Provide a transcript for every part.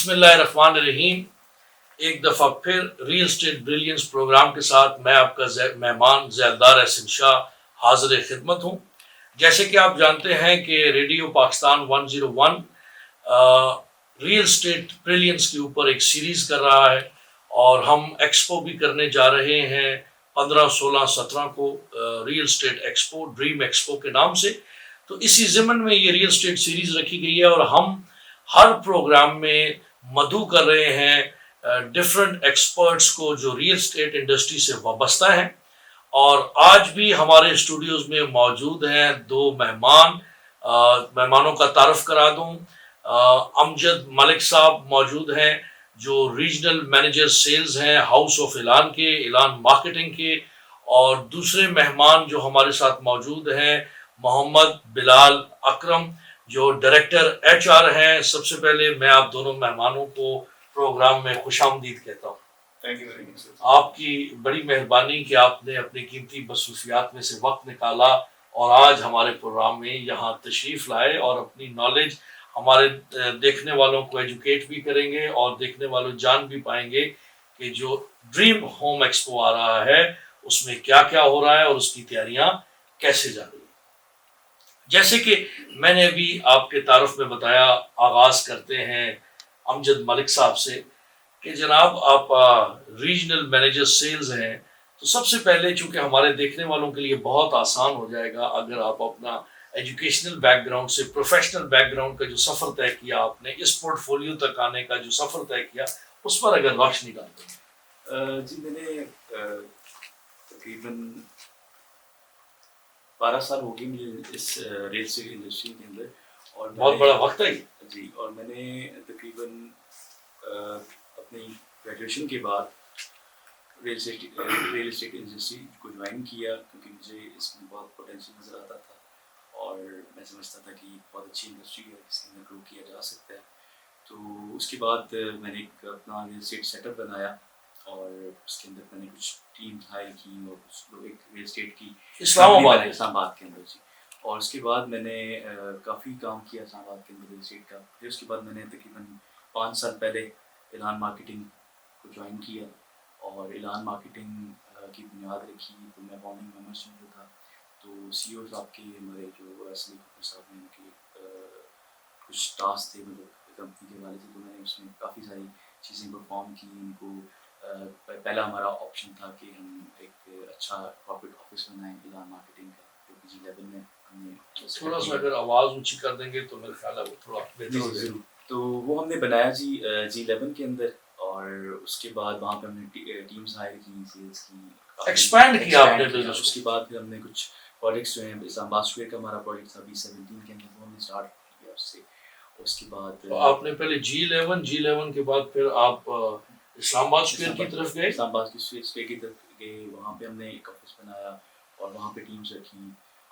بسم اللہ الرحمن الرحیم. ایک دفعہ پھر ریل اسٹیٹ بریلینس پروگرام کے ساتھ میں آپ کا مہمان ذیلدار احسن شاہ حاضر خدمت ہوں. جیسے کہ آپ جانتے ہیں کہ ریڈیو پاکستان 101 ریل اسٹیٹ بریلینس کے اوپر ایک سیریز کر رہا ہے اور ہم ایکسپو بھی کرنے جا رہے ہیں 15 16 17 کو real estate expo, dream expo کے نام سے. تو اسی ضمن میں یہ ریل اسٹیٹ سیریز رکھی گئی ہے اور ہم ہر پروگرام میں مدعو کر رہے ہیں ڈفرنٹ ایکسپرٹس کو جو ریل اسٹیٹ انڈسٹری سے وابستہ ہیں. اور آج بھی ہمارے اسٹوڈیوز میں موجود ہیں دو مہمانوں کا تعارف کرا دوں. امجد ملک صاحب موجود ہیں جو ریجنل مینیجر سیلز ہیں ہاؤس آف اعلان کے, اعلان مارکیٹنگ کے. اور دوسرے مہمان جو ہمارے ساتھ موجود ہیں محمد بلال اکرم جو ڈائریکٹر ایچ آر ہیں. سب سے پہلے میں آپ دونوں مہمانوں کو پروگرام میں خوش آمدید کہتا ہوں. آپ کی بڑی مہربانی کہ آپ نے اپنی قیمتی مصروفیات میں سے وقت نکالا اور آج ہمارے پروگرام میں یہاں تشریف لائے اور اپنی نالج ہمارے دیکھنے والوں کو ایجوکیٹ بھی کریں گے اور دیکھنے والوں جان بھی پائیں گے کہ جو ڈریم ہوم ایکسپو آ رہا ہے اس میں کیا کیا ہو رہا ہے اور اس کی تیاریاں کیسے جا رہی ہیں. جیسے کہ میں نے ابھی آپ کے تعارف میں بتایا, آغاز کرتے ہیں امجد ملک صاحب سے کہ جناب آپ ریجنل مینیجر سیلز ہیں. تو سب سے پہلے چونکہ ہمارے دیکھنے والوں کے لیے بہت آسان ہو جائے گا اگر آپ اپنا ایجوکیشنل بیک گراؤنڈ سے پروفیشنل بیک گراؤنڈ کا جو سفر طے کیا آپ نے, اس پورٹ فولیو تک آنے کا جو سفر طے کیا, اس پر اگر روشنی ڈالتے ہیں. جی میں نے تقریباً 12 سال ہو گئی مجھے اس ریل اسٹیٹ انڈسٹری کے اندر, اور بہت بڑا وقت ہے جی. اور میں نے تقریباً اپنی گریجویشن کے بعد ریل اسٹیٹ انڈسٹری کو جوائن کیا کیونکہ مجھے اس میں بہت پوٹینشیل نظر آتا تھا اور میں سمجھتا تھا کہ بہت اچھی انڈسٹری ہے جس کے اندر گرو کیا جا سکتا ہے. تو اس کے بعد میں نے ایک اپنا ریل اسٹیٹ سیٹ اپ بنایا اور اس کے اندر میں نے کچھ ٹیم ہائر کی اور کچھ لوگ ایک ریل اسٹیٹ کی اسلام آباد کے اندر جی. اور اس کے بعد میں نے کافی کام کیا اسلام آباد کے اندر ریل اسٹیٹ کا. پھر اس کے بعد میں نے تقریباً 5 سال پہلے اعلان مارکیٹنگ کو جوائن کیا اور اعلان مارکیٹنگ کی بنیاد رکھی. تو میں فاؤنڈنگ ممبرس میں تھا. تو سی او صاحب کے ہمارے جو سلی کپور صاحب نے ان کے کچھ ٹاسک تھے مطلب کمپنی کے حوالے سے, تو میں نے اس میں کافی ساری چیزیں پرفارم کی. ان کو پہلا ہمارا آپشن تھا کہ ہم ایک اچھا کارپوریٹ آفس بنائیں اعلان مارکیٹنگ کا, جو کہ G11 میں ہم نے تھوڑا سا اگر آواز اونچی کر دیں گے تو میرا خیال ہے وہ تھوڑا بہتر ہو جائے گا. تو وہ ہم نے بنایا جی G11 کے اندر. اور اس کے بعد وہاں پہ ہم نے ٹیمز ہائر کی, سیلز کی, ایکسپینڈ کیا آپ نے بزنس. اس کے بعد پھر ہم نے کچھ پروجیکٹس جو ہیں اسلام آباد اسکوئر کا ہمارا پروجیکٹ تھا 2017 کے اندر, وہ ہم نے اسٹارٹ کیا اس سے. اس کے بعد آپ نے پہلے G11 کے بعد پھر آپ اسلام آباد اسکوئر کی طرف گئے. اسلام آباد اسکوئر کی طرف گئے, وہاں پہ ہم نے ایک آفس بنایا اور وہاں پہ ٹیمز رکھی.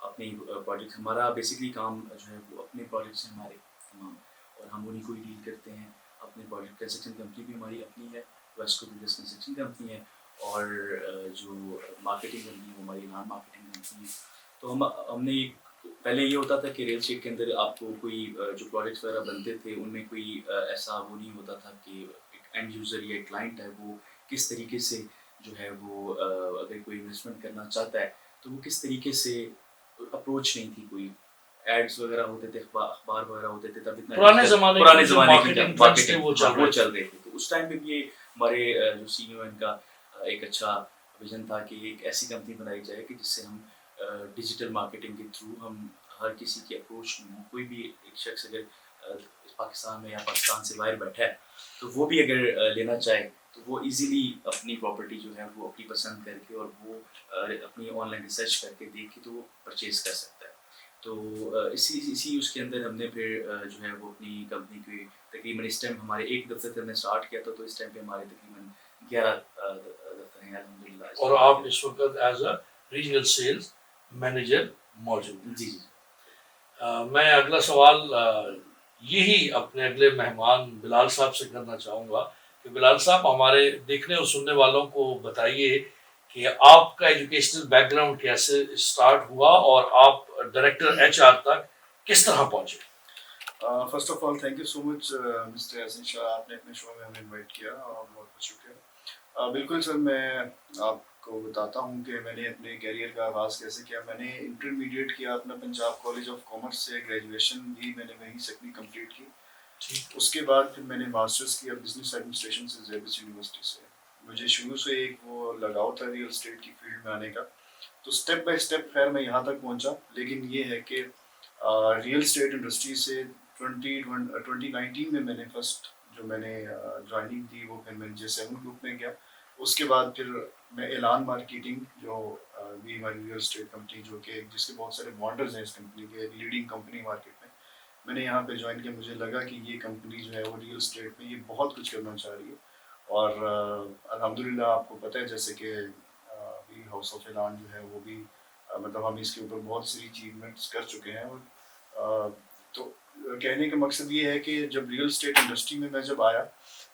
اپنے پروجیکٹ ہمارا بیسکلی کام جو ہے وہ اپنے پروجیکٹس ہیں ہمارے تمام, اور ہم انہیں کو ہی ڈیل کرتے ہیں. اپنے پروجیکٹ کنسٹرکشن کمپنی بھی ہماری اپنی ہے, ویسکو بلڈرز کنسٹرکشن کمپنی ہے, اور جو مارکیٹنگ کمپنی ہے وہ ہماری نان مارکیٹنگ کمپنی ہے. تو ہم نے پہلے یہ ہوتا تھا کہ ریل اسٹیٹ کے اندر آپ کو کوئی جو پروجیکٹس وغیرہ بنتے تھے ان میں کوئی ایسا وہ نہیں ہوتا تھا کہ ایک اینڈ یوزر یا کلائنٹ ہے وہ کس طریقے سے جو ہے وہ اگر کوئی انویسٹمنٹ کرنا چاہتا ہے تو وہ کس طریقے سے اپروچ نہیں تھی. کوئی ایڈس وغیرہ ہوتے تھے, اخبار وغیرہ ہوتے تھے, تب اتنا پرانے زمانے کی مارکیٹنگ وہ چل رہے تھے. تو اس ٹائم پہ یہ ہمارے جو سی ای او ان کا ایک اچھا ویژن تھا کہ ایک ایسی کمپنی بنائی جائے کہ جس سے ہم ڈیجیٹل مارکیٹنگ کے تھرو ہم ہر کسی کی اپروچ میں کوئی بھی ایک شخص اگر پاکستان میں یا پاکستان سے باہر بیٹھا ہے تو وہ بھی اگر لینا چاہے تو وہ ایزیلی اپنی پراپرٹی جو ہے وہ اپنی پسند کر کے اور وہ اپنی آن لائن ریسرچ کر کے دیکھ کے تو وہ پرچیز کر سکتا ہے. تو اسی اس کے اندر ہم نے پھر جو ہے وہ اپنی کمپنی کی تقریباً اس ٹائم ہمارے ایک دفتر سے ہم نے اسٹارٹ کیا تھا, تو اس ٹائم پہ ہمارے تقریباً 11 دفتر ہیں الحمد للہ. اور آپ اس وقت as a regional sales manager موجود ہیں. جی جی. میں اگلا سوال یہی اپنے اگلے مہمان بلال صاحب سے کرنا چاہوں گا کہ بلال صاحب ہمارے دیکھنے اور سننے والوں کو بتائیے کہ آپ کا ایجوکیشنل بیک گراؤنڈ کیسے اسٹارٹ ہوا اور آپ ڈائریکٹر ایچ آر تک کس طرح پہنچے. First of all thank you so much mister Yasin Shah, آپ نے اپنے شو میں ہمیں انوائٹ کیا اور بہت بہت شکریہ. بالکل سر، میں آپ کو بتاتا ہوں کہ میں نے اپنے کیریئر کا آغاز کیسے کیا. میں نے انٹرمیڈیٹ کیا اپنا پنجاب کالج آف کامرس سے، گریجویشن بھی میں نے وہیں سے اپنی کمپلیٹ کی. اس کے بعد پھر میں نے ماسٹرس کیا بزنس ایڈمنسٹریشن سے زیبس یونیورسٹی سے. مجھے شروع سے ایک وہ لگاؤ تھا ریئل اسٹیٹ کی فیلڈ میں آنے کا، تو اسٹیپ بائی اسٹیپ خیر میں یہاں تک پہنچا. لیکن یہ ہے کہ ریئل اسٹیٹ انڈسٹری سے 2019 میں نے فرسٹ جو میں نے جوائننگ دی وہ پھر میں نے J7 گروپ میں گیا. اس کے بعد پھر میں اعلان مارکیٹنگ، جو بھی ہماری ریئل اسٹیٹ کمپنی جو کہ جس کے بہت سارے بانڈرز ہیں اس کمپنی کے، لیڈنگ کمپنی مارکیٹ میں نے یہاں پہ جوائن کیا. مجھے لگا کہ یہ کمپنی جو ہے وہ ریئل اسٹیٹ میں یہ بہت کچھ کرنا چاہ رہی ہے. اور الحمدللہ آپ کو پتہ ہے جیسے کہ ابھی ہاؤس آف اعلان جو ہے وہ بھی مطلب ہم اس کے اوپر بہت سی اچیومنٹس کر چکے ہیں. اور تو کہنے کا مقصد یہ ہے کہ جب ریئل اسٹیٹ انڈسٹری میں جب آیا،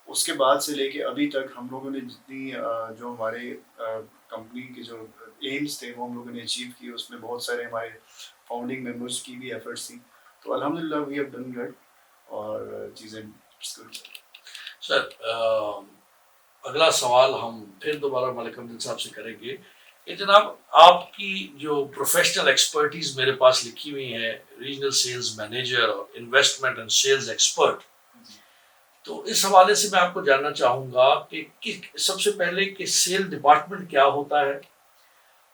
اس کے بعد سے لے کے ابھی تک ہم لوگوں نے جتنی جو ہمارے کمپنی کے جو ایمز تھے وہ ہم لوگوں نے اچیو کیے. اس میں بہت سارے ہمارے فاؤنڈنگ ممبرس کی بھی ایفرٹس تھیں. تو الحمدللہ وی ہیو ڈن گڈ اور چیزیں سر اگلا سوال ہم پھر دوبارہ ملک حمدین صاحب سے کریں گے کہ جناب آپ کی جو پروفیشنل ایکسپرٹیز میرے پاس لکھی ہوئی ہیں، ریجنل سیلز مینیجر اور انویسٹمنٹ اینڈ سیلز ایکسپرٹ، تو اس حوالے سے میں آپ کو جاننا چاہوں گا کہ سب سے پہلے کہ سیل ڈپارٹمنٹ کیا ہوتا ہے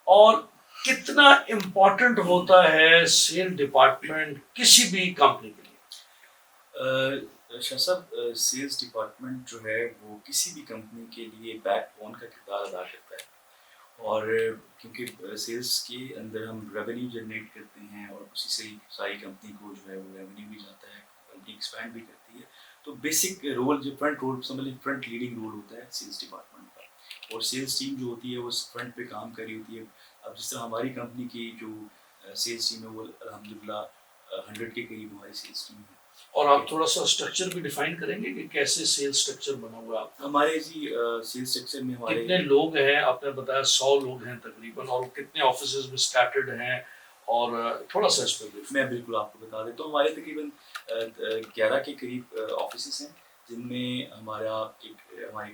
اور کتنا امپورٹنٹ ہوتا ہے سیل ڈپارٹمنٹ کسی بھی کمپنی کے لیے؟ شاہ صاحب، سیلس ڈپارٹمنٹ جو ہے وہ کسی بھی کمپنی کے لیے بیک بون کا کردار ادا کرتا ہے. اور کیونکہ سیلس کے اندر ہم ریونیو جنریٹ کرتے ہیں اور اسی سے ساری کمپنی کو جو ہے وہ ریونیو بھی جاتا ہے، کمپنی ایکسپینڈ بھی کرتی ہے. تو بیسک رول جو فرنٹ رول سمجھ لیں، فرنٹ لیڈنگ رول ہوتا ہے سیلس ڈپارٹمنٹ کا. اور سیلس ٹیم جو ہوتی ہے وہ فرنٹ پہ کام کر رہی ہوتی ہے. اب جس طرح ہماری کمپنی کی جو سیلس ٹیم ہے وہ الحمدللہ 100 کے قریب ہماری سیلس ٹیم ہے. اور آپ تھوڑا سا اسٹرکچر بھی ڈیفائن کریں گے کہ کیسے سیلز اسٹرکچر بنا ہوا ہے آپ کا؟ ہمارے جی سیلس اسٹرکچر میں ہمارے کتنے لوگ ہیں؟ آپ نے بتایا 100 لوگ ہیں تقریباً، اور کتنے آفیسز میں اسکیٹرڈ ہیں، اور تھوڑا سا اس پہ میں بالکل آپ کو بتا دیتا ہوں. ہمارے تقریباً 11 کے قریب آفیسز ہیں، جن میں ہمارے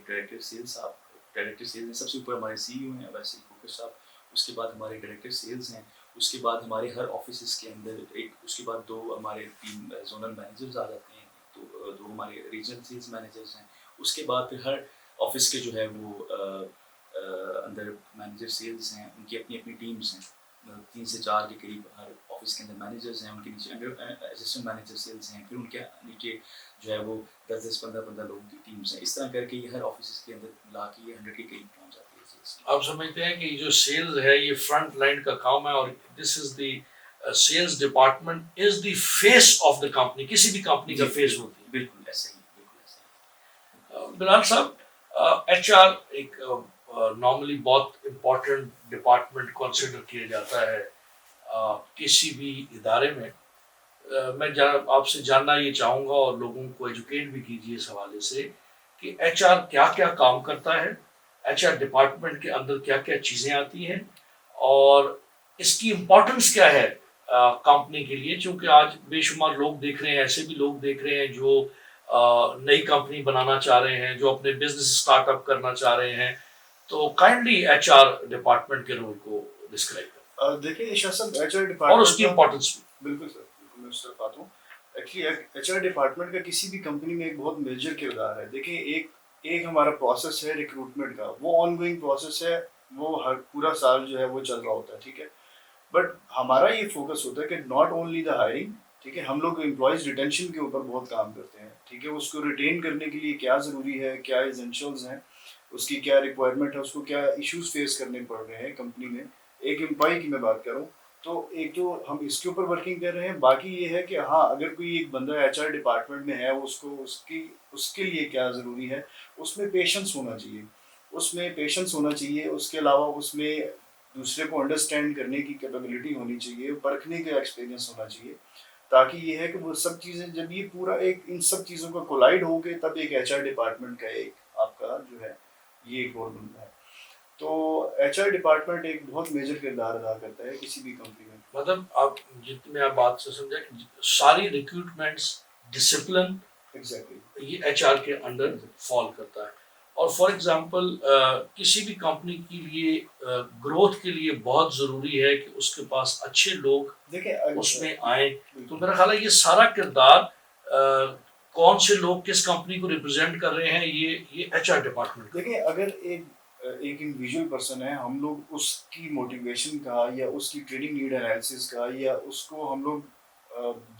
ڈائریکٹر سیلس ہیں. سب سے اوپر ہمارے CEO ہیں ویسے فوکس صاحب. اس کے بعد ہمارے ڈائریکٹر سیلس ہیں. اس کے بعد ہمارے ہر آفیسز کے اندر اس کے بعد 2 ہمارے ٹیم زونل مینیجرز آ جاتے ہیں، تو 2 ہمارے ریجنل سیلس مینیجرز ہیں. اس کے بعد پھر ہر آفس کے جو ہے وہ اندر مینیجر سیلس ہیں، ان کی اپنی اپنی ٹیمز ہیں. 3 سے 4 کے قریب ہر آفس کے اندر مینیجرز ہیں. ان کے نیچے اسسٹنٹ مینیجر سیلس ہیں. پھر ان کے نیچے جو ہے وہ 10 15 لوگوں کی ٹیمز ہیں. اس طرح کر کے یہ ہر آفس کے اندر ملا کے یہ 100 کے قریب پہنچ جاتی ہے سیلس. آپ سمجھتے ہیں کہ جو سیلز ہے یہ فرنٹ لائن کا کام ہے، اور this is the sales department is the face of the company, کسی بھی کمپنی کا فیس ہوتی ہے. بالکل ایسے ہی، بالکل ایسے ہی. بلال صاحب، HR ایک نارملی بہت امپورٹنٹ ڈپارٹمنٹ کنسیڈر کیا جاتا ہے کسی بھی ادارے میں. میں آپ سے جاننا یہ چاہوں گا اور لوگوں کو ایجوکیٹ بھی کیجیے اس حوالے سے کہ HR کیا کیا کام کرتا ہے، HR ڈپارٹمنٹ کے اندر کیا کیا چیزیں آتی ہیں، اور اس کی امپورٹنس کیا ہے کمپنی کے لیے. چونکہ آج بے شمار لوگ دیکھ رہے ہیں، ایسے بھی لوگ دیکھ رہے ہیں جو نئی کمپنی بنانا چاہ رہے ہیں، جو اپنے بزنس اسٹارٹ اپ کرنا چاہ رہے ہیں. تو کائنڈلی HR ڈپارٹمنٹ کے رول کو ڈسکرائب کریں. دیکھیں شاہ صاحب، HR اور ڈپارٹمنٹ اس کی امپورٹنس بھی. بالکل سر، بالکل میں اس طرف آتا ہوں. ایکچولی HR ڈپارٹمنٹ کا کسی بھی کمپنی میں ایک بہت میجر کردار ہے. دیکھیں ایک ہمارا پروسیس ہے ریکروٹمنٹ کا، وہ آن گوئنگ پروسیس ہے، وہ ہر پورا سال جو ہے وہ چل رہا ہوتا ہے، ٹھیک ہے. بٹ ہمارا یہ فوکس ہوتا ہے کہ ناٹ اونلی دا ہائرنگ، ٹھیک ہے. ہم لوگ امپلائیز ریٹینشن کے اوپر بہت کام کرتے ہیں، ٹھیک ہے. اس کو ریٹین کرنے کے لیے کیا ضروری ہے، کیا ایسینشیلز ہیں، اس کی کیا ریکوائرمنٹ ہے، اس کو کیا ایشوز فیس کرنے پڑ رہے ہیں کمپنی میں. ایک امپلائی کی میں بات کروں تو ایک جو ہم اس کے اوپر ورکنگ کر رہے ہیں. باقی یہ ہے کہ ہاں اگر کوئی ایک بندہ HR ڈپارٹمنٹ میں ہے، اس کے لیے کیا ضروری ہے، اس میں پیشنس ہونا چاہیے. اس کے علاوہ اس میں دوسرے کو انڈرسٹینڈ کرنے کی کیپیبلٹی ہونی چاہیے، پرکھنے کا ایکسپیرینس ہونا چاہیے. تاکہ یہ ہے کہ وہ سب چیزیں جب یہ پورا ان سب چیزوں کا کولائڈ ہو کے تب ایک HR ڈپارٹمنٹ کا ایک آپ کا جو ہے یہ ایک رول بنتا ہے. تو HR ڈپارٹمنٹ ایک بہت میجر کردار ادا کرتا ہے کسی بھی کمپنی میں. مطلب آپ جتنے آپ بات سے سمجھا کہ ساری ریکروٹمنٹس ڈسپلن، ایگزیکٹلی. یہ ایچ آر کے انڈر فال کرتا ہے. اور فار ایگزامپل کسی بھی کمپنی کے لیے گروتھ کے لیے بہت ضروری ہے کہ اس کے پاس اچھے لوگ دیکھیں اس میں آئیں. تو میرا خیال ہے یہ سارا کردار کون سے لوگ کس کمپنی کو ریپرزینٹ کر رہے ہیں یہ ایچ آر ڈپارٹمنٹ. دیکھیں اگر ایک انڈیویجول پرسن ہے، ہم لوگ اس کی موٹیویشن کا یا اس کی ٹریننگ نیڈ انالیسس کا یا اس کو ہم لوگ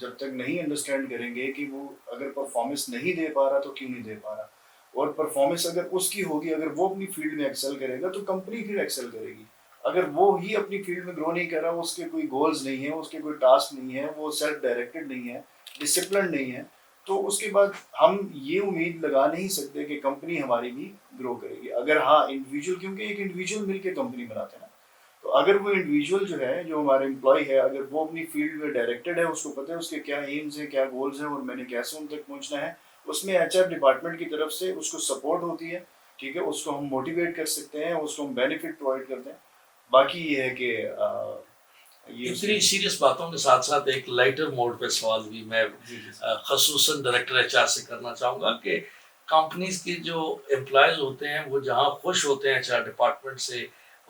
جب تک نہیں انڈرسٹینڈ کریں گے کہ وہ اگر پرفارمنس نہیں دے پا رہا تو کیوں نہیں دے پا رہا، اور پرفارمنس اگر اس کی ہوگی، اگر وہ اپنی فیلڈ میں ایکسل کرے گا تو کمپنی پھر ایکسل کرے گی. اگر وہ ہی اپنی فیلڈ میں گرو نہیں کر رہا، اس کے کوئی گولز نہیں ہیں، اس کے کوئی ٹاسک نہیں ہے، وہ سیلف ڈائریکٹڈ نہیں ہے، ڈسپلن نہیں ہے، تو اس کے بعد ہم یہ امید لگا نہیں سکتے کہ کمپنی ہماری بھی گرو کرے گی. اگر ہاں انڈیویجول، کیونکہ ایک انڈیویجول مل کے کمپنی بناتے ہیں نا، تو اگر وہ انڈیویجول جو ہے، جو ہمارے امپلائی ہے، اگر وہ اپنی فیلڈ میں ڈائریکٹڈ ہے، اس کو پتہ ہے اس کے کیا ایمز ہیں، کیا گولز ہیں، اور میں نے کیسے ان تک پہنچنا ہے، اس میں ایچ آر ڈپارٹمنٹ کی طرف سے اس کو سپورٹ ہوتی ہے. ٹھیک ہے، اس کو ہم موٹیویٹ کر سکتے ہیں، اس کو ہم بینیفٹ پرووائڈ کرتے ہیں. باقی یہ ہے کہ اتنی سیریس باتوں کے ساتھ ساتھ ایک لائٹر موڈ پہ سوال بھی میں خصوصاً ڈائریکٹر ایچ آر سے کرنا چاہوں گا کہ کمپنیز کے جو امپلائیز ہوتے ہیں وہ جہاں خوش ہوتے ہیں ایچ آر ڈپارٹمنٹ سے،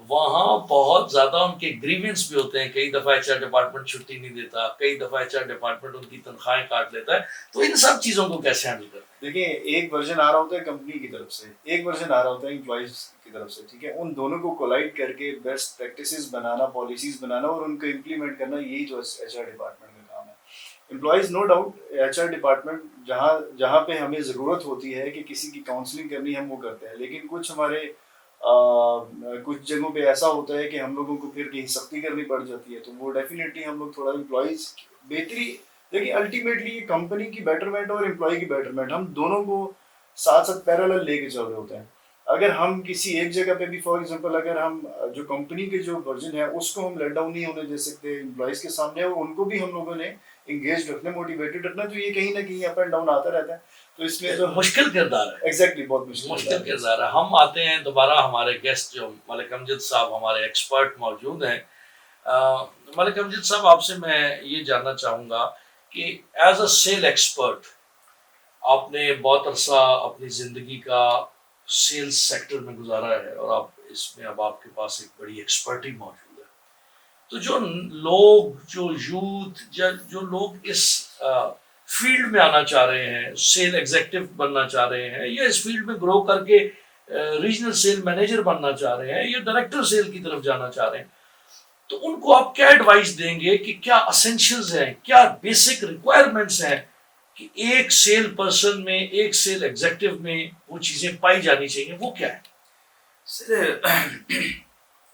وہاں بہت زیادہ ان کے گریونس بھی ہوتے ہیں. کئی دفعہ ایچ آر ڈپارٹمنٹ چھٹی نہیں دیتا، کئی دفعہ ایچ آر ڈپارٹمنٹ ان کی تنخواہیں کاٹ لیتا ہے. تو ان سب چیزوں کو کیسے ہینڈل کرتے ہیں؟ دیکھیں ایک ورژن آ رہا ہوتا ہے کمپنی کی طرف سے، ایک ورژن آ رہا ہوتا ہے امپلائیز کی طرف سے. ٹھیک ہے، ان دونوں کو کولائڈ کر کے بیسٹ پریکٹسز بنانا، پالیسیز بنانا اور ان کو امپلیمنٹ کرنا، یہی تو ایچ آر ڈپارٹمنٹ کا کام ہے. Employees no doubt H R department جہاں پہ ہمیں ضرورت ہوتی ہے کہ کسی کی کاؤنسلنگ کرنی، ہم وہ کرتے ہیں. لیکن کچھ جگہوں پہ ایسا ہوتا ہے کہ ہم لوگوں کو پھر کہیں سختی کرنی پڑ جاتی ہے، تو وہ ڈیفینیٹلی ہم لوگ تھوڑا امپلائیز بہتری. دیکھیں الٹیمیٹلی کمپنی کی بیٹرمنٹ اور امپلائی کی بیٹرمنٹ، ہم دونوں کو ساتھ ساتھ پیرالل لے کے چل رہے ہوتے ہیں. اگر ہم کسی ایک جگہ پہ بھی، فار ایگزامپل اگر ہم جو کمپنی کے جو ورژن ہے اس کو ہم لیٹ ڈاؤن نہیں ہونے دے سکتے امپلائیز کے سامنے، اور ان کو بھی ہم لوگوں نے انگیج رکھنا، موٹیویٹڈ رکھنا، تو یہ کہیں نہ کہیں اپ اینڈ ڈاؤن آتا رہتا ہے. تو اس میں تو مشکل کردار ہے. ایگزیکٹلی بہت مشکل کردار ہے. ہم آتے ہیں دوبارہ، ہمارے گیسٹ جو ملک امجد صاحب ہمارے ایکسپرٹ موجود ہیں. ملک امجد صاحب، آپ سے میں یہ جاننا چاہوں گا کہ ایز اے سیل ایکسپرٹ آپ نے بہت عرصہ اپنی زندگی کا سیلز سیکٹر میں گزارا ہے، اور آپ اس میں اب آپ کے پاس ایک بڑی ایکسپرٹی موجود ہے. تو جو لوگ، جو یوتھ، جو لوگ اس فیلڈ میں آنا چاہ رہے ہیں، سیل ایگزیکٹو بننا چاہ رہے ہیں، یا اس فیلڈ میں گرو کر کے ریجنل سیل مینیجر بننا چاہ رہے ہیں، یا ڈائریکٹر سیل کی طرف جانا چاہ رہے ہیں، تو ان کو آپ کیا ایڈوائس دیں گے کہ کیا اسینشلز ہیں، کیا بیسک ریکوائرمنٹس ہیں کہ ایک سیل پرسن میں، ایک سیل ایگزیکٹو میں وہ چیزیں پائی جانی چاہیے، وہ کیا ہے؟ سر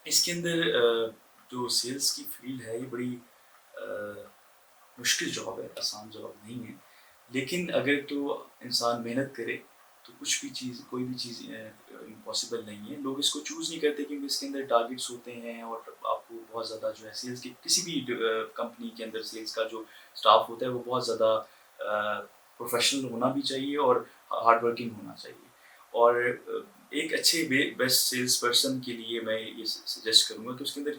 اس کے اندر جو سیلز کی فیلڈ ہے یہ بڑی مشکل جاب ہے، آسان جاب نہیں ہے. لیکن اگر تو انسان محنت کرے تو کچھ بھی چیز، کوئی بھی چیز امپاسبل نہیں ہے. لوگ اس کو چوز نہیں کرتے کیونکہ اس کے اندر ٹارگیٹس ہوتے ہیں، اور آپ کو بہت زیادہ جو ہے سیلز کی، کسی بھی کمپنی کے اندر سیلز کا جو اسٹاف ہوتا ہے وہ بہت زیادہ پروفیشنل ہونا بھی چاہیے اور ہارڈ ورکنگ ہونا چاہیے. اور ایک اچھے بیسٹ سیلز پرسن کے لیے میں یہ سجیسٹ کروں گا کہ اس کے اندر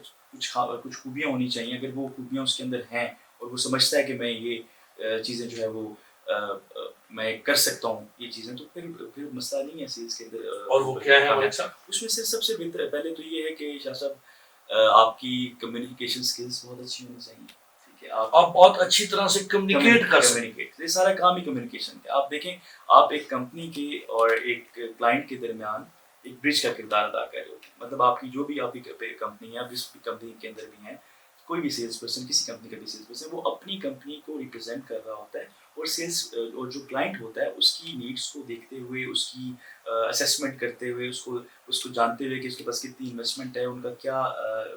کچھ خوبیاں ہونی چاہیے. اگر وہ خوبیاں اس کے اندر ہیں اور وہ سمجھتا ہے کہ میں یہ چیزیں جو ہے وہ میں کر سکتا ہوں یہ چیزیں، تو پھر مسئلہ نہیں ہے سیلز کے اندر. اور وہ کیا ہے ملک صاحب؟ اس میں سے سب سے بہتر پہلے تو یہ ہے کہ شاہ صاحب آپ کی کمیونیکیشن اسکلس بہت اچھی ہونی چاہیے. ٹھیک ہے، آپ بہت اچھی طرح سے کمیونیکیٹ کر سکیں. یہ سارا کام ہی کمیونیکیشن کا. آپ دیکھیں، آپ ایک کمپنی کے اور ایک کلائنٹ کے درمیان ایک برج کا کردار ادا کر رہے ہوتے ہیں. مطلب آپ کی جو بھی آپ کی کمپنی ہے، جس بھی کمپنی کے اندر بھی ہیں، کوئی بھی سیلس پرسن، کسی کمپنی کا بھی سیلس پرسن، وہ اپنی کمپنی کو ریپرزینٹ کر رہا ہوتا ہے، اور سیلس اور جو کلائنٹ ہوتا ہے اس کی نیڈس کو دیکھتے ہوئے، اس کی اسیسمنٹ کرتے ہوئے، اس کو جانتے ہوئے کہ اس کے پاس کتنی انویسٹمنٹ ہے، ان کا کیا،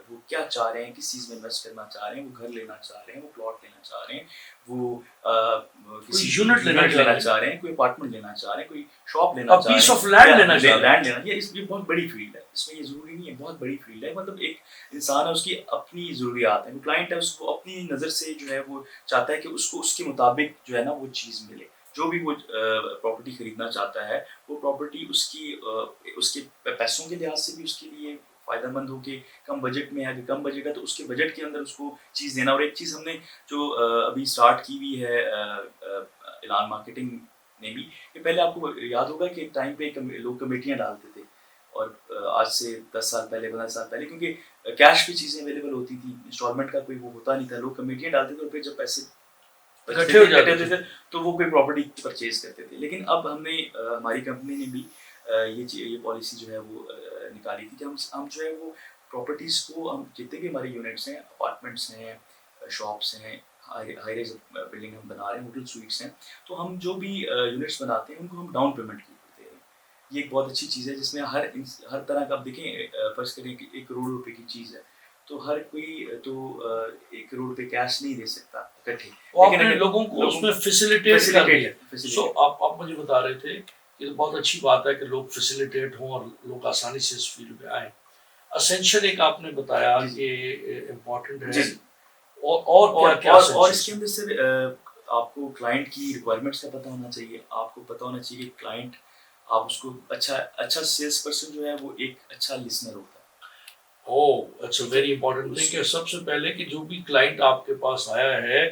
وہ کیا چاہ رہے ہیں، کس چیز میں انویسٹ کرنا چاہ رہے ہیں، وہ گھر لینا چاہ رہے ہیں، وہ پلاٹ لینا چاہ رہے ہیں، وہ کسی یونٹ لینا چاہ رہے ہیں، کوئی اپارٹمنٹ لینا چاہ رہے ہیں، کوئی شاپ لینا چاہ رہے ہیں، پیس آف لینڈ لینا چاہ رہے ہیں. لینڈ لینا. یہ بہت بڑی فیلڈ ہے. اس میں یہ ضروری نہیں ہے، بہت بڑی فیلڈ ہے. مطلب ایک انسان ہے، اس کی اپنی ضروریات ہیں. کلائنٹ ہے، اس کو اپنی نظر سے جو ہے وہ چاہتا ہے کہ اس کو اس کے مطابق جو ہے نا وہ چیز ملے. جو بھی وہ پراپرٹی خریدنا چاہتا ہے، وہ پراپرٹی اس کے پیسوں کے لحاظ سے بھی اس کے لیے فائدہ مند ہو کہ کم بجٹ میں ہے. اگر کم بجٹ ہے تو اس کے بجٹ کے اندر اس کو چیز دینا. اور ایک چیز ہم نے جو ابھی اسٹارٹ کی ہوئی ہے اعلان مارکیٹنگ نے بھی کہ پہلے آپ کو یاد ہوگا کہ ایک ٹائم پہ لوگ کمیٹیاں ڈالتے تھے، اور آج سے 10 سال پہلے 15 سال پہلے کیونکہ کیش پہ چیزیں اویلیبل ہوتی تھیں، انسٹالمنٹ کا کوئی وہ ہوتا نہیں تھا، لوگ کمیٹیاں ڈالتے تھے اور پھر جب پیسے اکٹھے ہو جاتے تھے تو وہ کوئی پراپرٹی پرچیز کرتے تھے. لیکن اب ہم نے ہماری کمپنی نے بھی یہ پالیسی جو ہے وہ نکالی تھی کہ ہم جو ہے وہ پراپرٹیز کو، ہم جتنے بھی ہمارے یونٹس ہیں، اپارٹمنٹس ہیں، شاپس ہیں، ہائی رائز بلڈنگ ہم بنا رہے ہیں، ہوٹل سویٹس ہیں، تو ہم جو بھی یونٹس بناتے ہیں ان کو ہم ڈاؤن پیمنٹ کی دے رہے ہیں. یہ ایک بہت اچھی چیز ہے جس میں ہر طرح کا، آپ دیکھیں فرض کریں کہ 1 کروڑ روپے کی چیز ہے تو ہر کوئی تو 1 کروڑ روپے کیش نہیں دے سکتا اکٹھے، لیکن لوگوں کو اس میں فیسیلیٹیٹ کر دیا. سو آپ مجھے بتا رہے تھے کہ بہت اچھی بات ہے کہ لوگ فیسیلیٹیٹ ہوں اور لوگ آسانی سے اس فیلڈ میں آئیں. اسینشل ایک آپ نے بتایا کہ امپورٹنٹ ہے، اور کیا اور اس کے اندر سے آپ کو کلائنٹ کی ریکوائرمنٹس کا پتہ ہونا چاہیے. آپ کو پتہ ہونا چاہیے کہ کلائنٹ، آپ اس کو اچھا سیلس پرسن جو ہے وہ ایک اچھا لسنر ہوتا ہے. It's a very important thing کہ سب سے پہلے کہ جو بھی کلائنٹ آپ کے پاس آیا ہے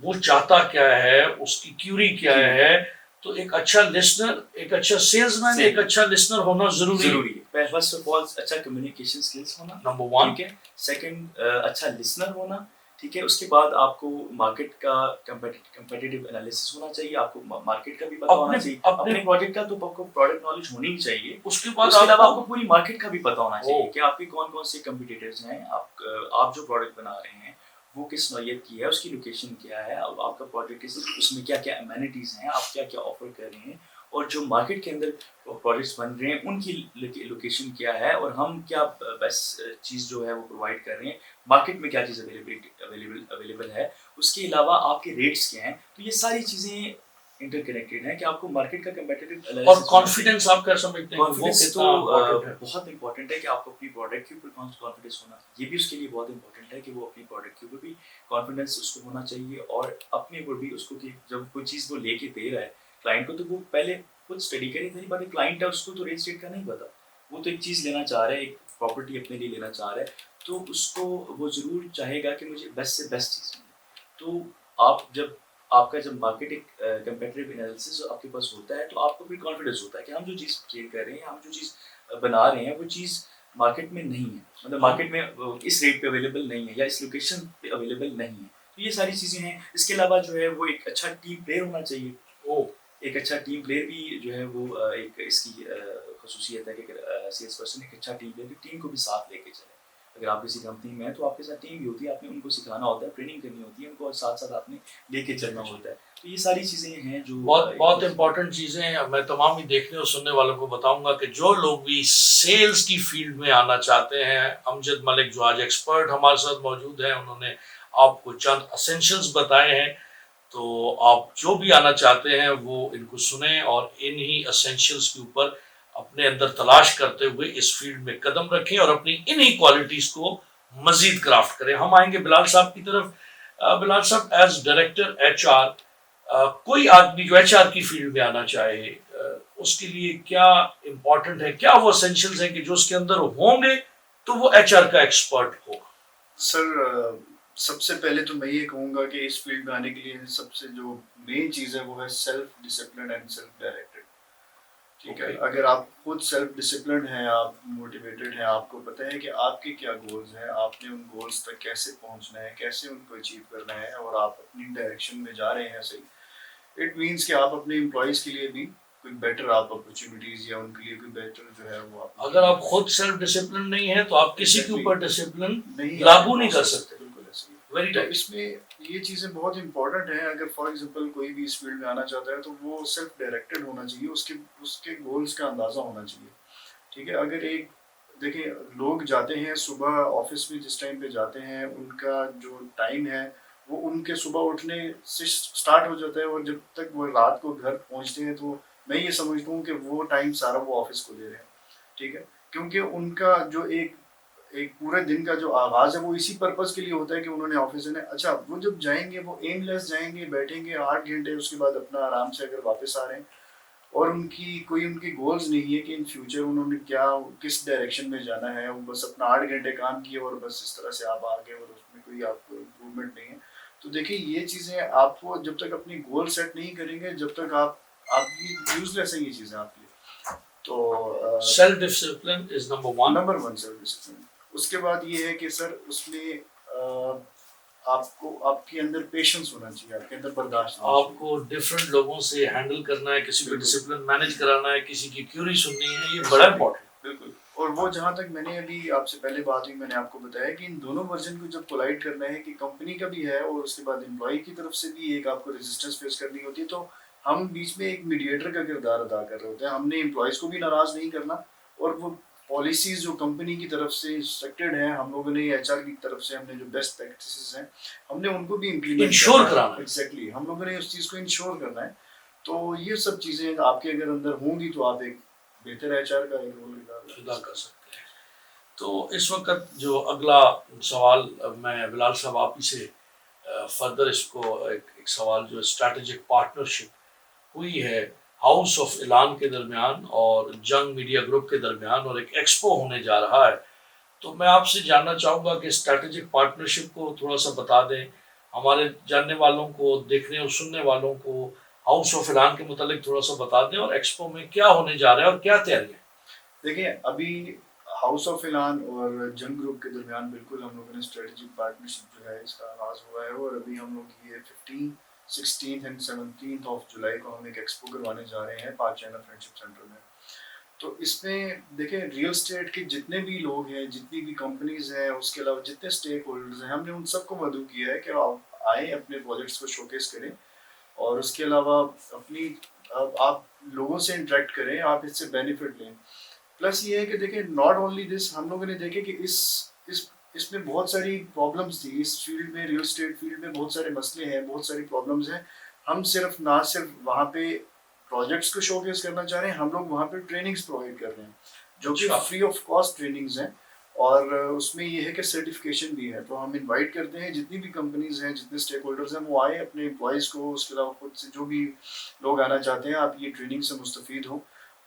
وہ چاہتا کیا ہے، اس کی کیوری کیا ہے. تو ایک اچھا لسنر، ایک اچھا سیلز مین، ایک اچھا لسنر ہونا ضروری ہے. فرسٹ آف آل اچھا کمیونیکیشن اسکلس ہونا، نمبر 1. ٹھیک ہے. سیکنڈ اچھا لسنر ہونا، ٹھیک ہے. اس کے بعد آپ کو مارکیٹ کا کمپیٹیٹیو انالیسس ہونا چاہیے، آپ کو مارکیٹ کا بھی پتہ ہونا چاہیے، اپنے پروڈکٹ کا تو آپ کو پروڈکٹ نالج ہونی چاہیے. اس کے علاوہ آپ کو پوری مارکیٹ کا بھی پتہ ہونا چاہیے کہ آپ کے کون سے کمپیٹیٹرز ہیں، آپ جو پروڈکٹ بنا رہے ہیں وہ کس نوعیت کی ہے، اس کی لوکیشن کیا ہے، آپ کا پروڈکٹ اس میں کیا کیا امینٹیز ہیں، آپ کیا کیا آفر کر رہے ہیں، اور جو مارکیٹ کے اندر پروڈکٹس بن رہے ہیں ان کی لوکیشن کیا ہے، اور ہم کیا بیسٹ چیز جو ہے وہ پرووائڈ کر رہے ہیں، مارکیٹ میں کیا چیز اویلیبل ہے، اس کے علاوہ آپ کے ریٹس کیا ہیں. تو یہ ساری چیزیں انٹر کنیکٹڈ ہیں کہ آپ کو مارکیٹ کا کمپیٹیٹیو اور کانفیڈنس آپ کیا سمجھتے ہیں؟ کانفیڈنس تو بہت امپورٹنٹ ہے کہ آپ کو اپنی پروڈکٹ کے اوپر کانفیڈنس ہونا، یہ بھی اس کے لیے بہت امپورٹنٹ ہے کہ وہ اپنی پروڈکٹ کے اوپر بھی کانفیڈنس اس کو ہونا چاہیے، اور اپنے اوپر بھی اس کو کہ جب کوئی چیز وہ لے کے دے رہا ہے کلائنٹ کو تو وہ پہلے خود اسٹڈی کرے. اتنی بات ہے کلائنٹ ہے اس کو تو ریٹ اسٹیٹ کا نہیں پتا، وہ تو ایک چیز لینا چاہ رہا ہے، ایک پراپرٹی اپنے لیے لینا چاہ رہا ہے، تو اس کو وہ ضرور چاہے گا کہ مجھے بیسٹ سے بیسٹ چیز ملے. تو آپ کا جب مارکیٹ ایک کمپیٹیٹیو انالیسس آپ کے پاس ہوتا ہے تو آپ کو پھر کانفیڈنس ہوتا ہے کہ ہم جو چیز ٹریڈ کر رہے ہیں، ہم جو چیز بنا رہے ہیں وہ چیز مارکیٹ میں نہیں ہے، مطلب مارکیٹ میں اس ریٹ پہ اویلیبل نہیں ہے یا اس لوکیشن پہ اویلیبل نہیں ہے. تو یہ ساری چیزیں ہیں. اس کے علاوہ جو ہے وہ ایک اچھا ٹیم پلیئر ہونا چاہیے. ایک اچھا ٹیم پلیئر بھی جو ہے وہ ایک اس کی خصوصیت ہے کہ سیلس پرسن ایک اچھا ٹیم پلیئر ٹیم کو بھی ساتھ لے کے چلے. اگر آپ کسی کمپنی میں ہیں تو آپ کے ساتھ ٹیم بھی ہوتی ہے، آپ نے ان کو سکھانا ہوتا ہے، ٹریننگ کرنی ہوتی ہے ان کو، اور ساتھ ساتھ آپ نے لے کے چلنا ہوتا ہے. تو یہ ساری چیزیں ہیں جو بہت امپورٹنٹ چیزیں ہیں. میں تمام ہی دیکھنے اور سننے والوں کو بتاؤں گا کہ جو لوگ بھی سیلز کی فیلڈ میں آنا چاہتے ہیں، امجد ملک جو آج ایکسپرٹ ہمارے ساتھ موجود ہیں، انہوں نے آپ کو چند اسینشلز بتائے ہیں. تو آپ جو بھی آنا چاہتے ہیں وہ ان کو سنیں اور انہی اسینشلز کے اوپر اپنے اندر تلاش کرتے ہوئے اس فیلڈ میں قدم رکھیں اور اپنی انہی کوالٹیز کو مزید کرافٹ کریں. ہم آئیں گے بلال صاحب کی طرف. بلال صاحب، ایز ڈائریکٹر ایچ آر، کوئی آدمی جو ایچ آر کی فیلڈ میں آنا چاہے اس کے لیے کیا امپورٹنٹ ہے، کیا وہ اسینشلز ہیں کہ جو اس کے اندر ہوں گے تو وہ ایچ آر کا ایکسپرٹ ہوگا؟ سر سب سے پہلے تو میں یہ کہوں گا کہ اس فیلڈ میں آنے کے لیے سب سے جو مین چیز ہے وہ ہے self discipline and self directed. ٹھیک ہے، اگر آپ خود سیلف ڈسپلنڈ ہیں، آپ موٹیویٹڈ ہیں، آپ کو پتہ ہے کہ آپ کے کیا گولز ہیں، آپ نے ان گولز تک کیسے پہنچنا ہے، کیسے ان کو اچیو کرنا ہے، اور آپ اپنی ڈائریکشن میں جا رہے ہیں صحیح، اٹ مینس کہ آپ اپنے امپلائیز کے لیے بھی کوئی بیٹر آپ اپرچونیٹیز یا ان کے لیے کوئی بیٹر جو ہے وہ اگر آپ خود سیلف ڈسپلن نہیں ہے تو آپ کسی کے اوپر ڈسپلن لاگو نہیں کر سکتے. بالکل ایسے ہی. اس میں یہ چیزیں بہت امپورٹنٹ ہیں. اگر فار ایگزامپل کوئی بھی اس فیلڈ میں آنا چاہتا ہے تو وہ سیلف ڈائریکٹڈ ہونا چاہیے، اس کے گولز کا اندازہ ہونا چاہیے. ٹھیک ہے، اگر ایک دیکھیں لوگ جاتے ہیں صبح آفس میں، جس ٹائم پہ جاتے ہیں ان کا جو ٹائم ہے وہ ان کے صبح اٹھنے سے سٹارٹ ہو جاتا ہے، اور جب تک وہ رات کو گھر پہنچتے ہیں تو میں یہ سمجھتا ہوں کہ وہ ٹائم سارا وہ آفس کو دے رہے ہیں. ٹھیک ہے، کیونکہ ان کا جو ایک پورے دن کا جو آغاز ہے وہ اسی پرپز کے لیے ہوتا ہے کہ انہوں نے آفس جانا ہے. اچھا، وہ جب جائیں گے وہ ایم لیس جائیں گے، بیٹھیں گے 8 گھنٹے، اس کے بعد اپنا آرام سے اگر واپس آ رہے ہیں اور ان کی گولز نہیں ہے کہ ان فیوچر انہوں نے کیا کس ڈائریکشن میں جانا ہے، وہ بس اپنا 8 گھنٹے کام کیے اور بس اس طرح سے آپ آ گئے اور اس میں کوئی آپ کو امپروومنٹ نہیں ہے، تو دیکھیں یہ چیزیں آپ کو جب تک اپنی گول سیٹ نہیں کریں گے، جب تک آپ کی یوز لیس ہیں یہ چیزیں آپ کے لیے. تو self discipline is number one. Number one self discipline. اس کے بعد یہ ہے کہ سر اس میں آپ کے اندر پیشنس ہونا چاہیے، آپ کے اندر برداشت ہونا آپ کو ڈفرینٹ لوگوں سے ہینڈل کرنا ہے، کسی کو ڈسپلن مینیج کرانا ہے، کسی کی کیوری سننی ہے، یہ بڑا امپورٹنٹ. بالکل. اور وہ جہاں تک میں نے ابھی آپ سے پہلے بات ہوئی، میں نے آپ کو بتایا کہ ان دونوں ورژن کو جب کولائڈ کرنا ہے کہ کمپنی کا بھی ہے اور اس کے بعد امپلائی کی طرف سے بھی ایک آپ کو ریزسٹنس فیس کرنی ہوتی ہے، تو ہم بیچ میں ایک میڈیٹر کا کردار ادا کر رہے ہوتے ہیں. ہم نے امپلائیز کو بھی ناراض نہیں کرنا، اور وہ پالیسیز جو کمپنی کی طرف سے انسٹرکٹیڈ ہیں، ہم لوگوں نے ایچ آر کی طرف سے ہم نے جو بیسٹ پریکٹسز ہیں ہم نے ان کو بھی امپلیمنٹ انشور کرانا ہے. ایگزیکٹلی ہم لوگوں نے اس چیز کو انشور کرنا ہے. تو یہ سب چیزیں آپ کے اگر اندر ہوں گی تو آپ ایک بہتر ایچ آر کا ایک رول ادا کر سکتے ہیں. تو اس وقت جو اگلا سوال میں بلال صاحب آپ ہی سے فردر اس کو ایک سوال جو اسٹریٹجک پارٹنرشپ ہوئی ہے ہاؤس آف اعلان کے درمیان اور جنگ میڈیا گروپ کے درمیان، اور ایک ایکسپو ہونے جا رہا ہے، تو میں آپ سے جاننا چاہوں گا کہ اسٹریٹجک پارٹنرشپ کو تھوڑا سا بتا دیں ہمارے جاننے والوں کو، دیکھنے اور سننے والوں کو. ہاؤس آف اعلان کے متعلق تھوڑا سا بتا دیں، اور ایکسپو میں کیا ہونے جا رہا ہے اور کیا تیاریاں. دیکھیں ابھی ہاؤس آف اعلان اور جنگ گروپ کے درمیان بالکل ہم لوگوں نے اسٹریٹجک پارٹنرشپ جو ہے اس کا آغاز ہوا ہے، اور ابھی ہم لوگ یہ 15 16 اینڈ 17 آف جولائی کو ہم ایک ایکسپو کروانے جا رہے ہیں پاک چائنا فرینڈشپ سینٹر میں. تو اس میں دیکھیں ریئل اسٹیٹ کے جتنے بھی لوگ ہیں، جتنی بھی کمپنیز ہیں، اس کے علاوہ جتنے اسٹیک ہولڈرز ہیں، ہم نے ان سب کو مدعو کیا ہے کہ آپ آئیں اپنے پروجیکٹس کو شوکیس کریں، اور اس کے علاوہ اپنی آپ لوگوں سے انٹریکٹ کریں، آپ اس سے بینیفٹ لیں. پلس یہ ہے کہ دیکھیں ناٹ اونلی دس، ہم لوگوں نے دیکھے کہ اس میں بہت ساری پرابلمس تھی اس فیلڈ میں، ریئل اسٹیٹ فیلڈ میں بہت سارے مسئلے ہیں، بہت ساری پرابلمس ہیں. ہم نہ صرف وہاں پہ پروجیکٹس کو شوکیس کرنا چاہ رہے ہیں، ہم لوگ وہاں پہ ٹریننگس پرووائڈ کر رہے ہیں جو کہ فری آف کاسٹ ٹریننگز ہیں، اور اس میں یہ ہے کہ سرٹیفکیشن بھی ہے. تو ہم انوائٹ کرتے ہیں جتنی بھی کمپنیز ہیں، جتنے اسٹیک ہولڈرز ہیں، وہ آئیں اپنے امپلائیز کو، اس کے علاوہ خود سے جو بھی لوگ آنا چاہتے ہیں، آپ یہ ٹریننگ سے مستفید ہوں.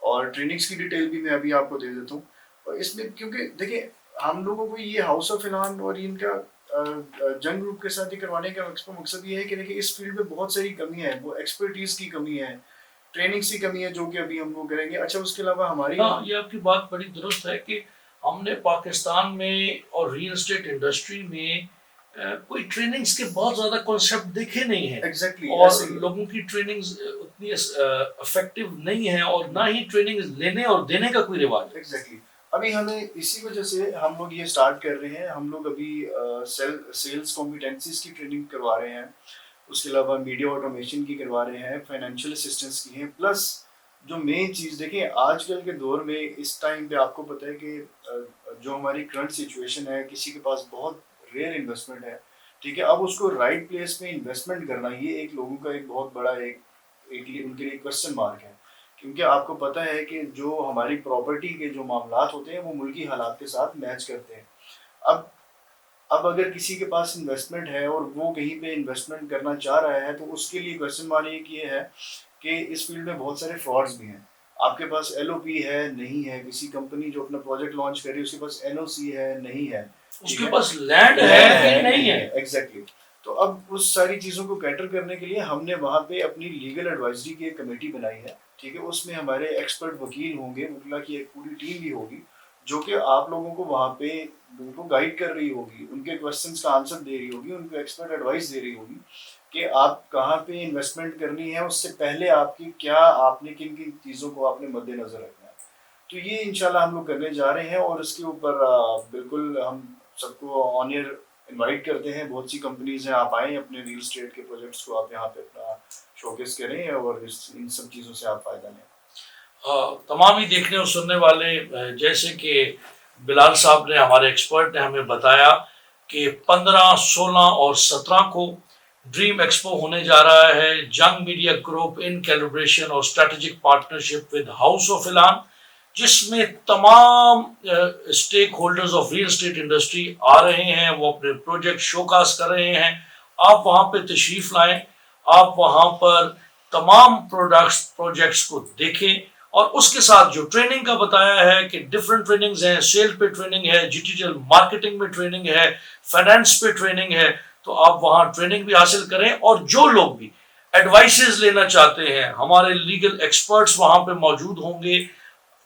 اور ٹریننگس کی ڈیٹیل بھی میں ابھی آپ کو دے دیتا ہوں. اور اس میں کیونکہ دیکھیں ہم لوگوں کو یہ ہاؤس آف اعلان اور ان کا جنگ گروپ کے ساتھ ہی کروانے کا مقصد یہ ہے کہ دیکھیں اس فیلڈ میں بہت ساری کمیاں ہیں، وہ ایکسپرٹیز کی کمی ہے، ٹریننگس کی کمی ہے، جو کہ ابھی ہم لوگ کریں گے. اچھا اس کے علاوہ ہماری یہ آپ کی بات بڑی درست ہے کہ ہم نے پاکستان میں اور ریئل اسٹیٹ انڈسٹری میں کوئی ٹریننگز کے بہت زیادہ کانسیپٹ دیکھے نہیں ہیں، ایگزیکٹلی اور لوگوں کی ٹریننگز اتنی افیکٹو نہیں ہیں، اور نہ ہی ٹریننگز لینے اور دینے کا کوئی رواج ہے. ایگزیکٹلی ابھی ہمیں اسی وجہ سے ہم لوگ یہ اسٹارٹ کر رہے ہیں. ہم لوگ ابھی سیلز کمپیٹنسیز کی ٹریننگ کروا رہے ہیں، اس کے علاوہ میڈیا آٹومیشن کی کروا رہے ہیں، فائنینشیل اسسٹنس کی ہیں. پلس جو مین چیز دیکھیں آج کل کے دور میں اس ٹائم پہ آپ کو پتہ ہے کہ جو ہماری کرنٹ سچویشن ہے، کسی کے پاس بہت ریئر انویسٹمنٹ ہے، ٹھیک ہے، اب اس کو رائٹ پلیس میں انویسٹمنٹ کرنا یہ ایک لوگوں کا ایک بہت بڑا ایک ان کے لیے کوسچن مارک ہے. کیونکہ آپ کو پتہ ہے کہ جو ہماری پراپرٹی کے جو معاملات ہوتے ہیں وہ ملکی حالات کے ساتھ میچ کرتے ہیں. اب اگر کسی کے پاس انویسٹمنٹ ہے اور وہ کہیں پہ انویسٹمنٹ کرنا چاہ رہا ہے، تو اس کے لیے کوسچن مارک یہ ہے کہ اس فیلڈ میں بہت سارے فراڈز بھی ہیں. آپ کے پاس ایل او پی ہے نہیں ہے، کسی کمپنی جو اپنا پروجیکٹ لانچ کر رہی ہے اس کے پاس این او سی ہے نہیں ہے، اس کے پاس لینڈ ہے نہیں ہے. ایگزیکٹلی. تو اب اس ساری چیزوں کو کیٹر کرنے کے لیے ہم نے وہاں پہ اپنی لیگل ایڈوائزری کی ایک کمیٹی بنائی ہے، ٹھیک ہے. اس میں ہمارے ایکسپرٹ وکیل ہوں گے، وکلا کی ایک پوری ٹیم بھی ہوگی جو کہ آپ لوگوں کو وہاں پہ ان کو گائیڈ کر رہی ہوگی، ان کے کوسچنس کا آنسر دے رہی ہوگی، ان کو ایکسپرٹ ایڈوائس دے رہی ہوگی کہ آپ کہاں پہ انویسٹمنٹ کرنی ہے، اس سے پہلے آپ کی کیا، آپ نے کن کن چیزوں کو آپ نے مد نظر رکھنا ہے. تو یہ انشاءاللہ ہم لوگ کرنے جا رہے ہیں، اور اس کے اوپر بالکل ہم سب کو آن ایئر انوائٹ کرتے ہیں. بہت سی کمپنیز ہیں، آپ آئیں اپنے ریئل اسٹیٹ کے پروجیکٹس کو آپ یہاں پہ اپنا شوکیس کریں اور ان سب چیزوں سے آپ فائدہ لیں. تمام ہی دیکھنے اور سننے والے، جیسے کہ بلال صاحب نے، ہمارے ایکسپرٹ نے ہمیں بتایا کہ 15 16 اور 17 کو ڈریم ایکسپو ہونے جا رہا ہے. Jang media group in collaboration اور strategic partnership with house of اعلان، جس میں تمام stakeholders of real estate industry آ رہے ہیں، وہ اپنے پروجیکٹ شوکاس کر رہے ہیں. آپ وہاں پہ تشریف لائیں، آپ وہاں پر تمام پروجیکٹس کو دیکھیں، اور اس کے ساتھ جو ٹریننگ کا بتایا ہے کہ ڈفرینٹ ٹریننگز ہیں، سیل پہ ٹریننگ ہے، ڈیجیٹل مارکیٹنگ میں ٹریننگ ہے، فائنینس پہ ٹریننگ ہے. تو آپ وہاں ٹریننگ بھی حاصل کریں. اور جو لوگ بھی ایڈوائسز لینا چاہتے ہیں, ہمارے لیگل ایکسپرٹس وہاں پہ موجود ہوں گے.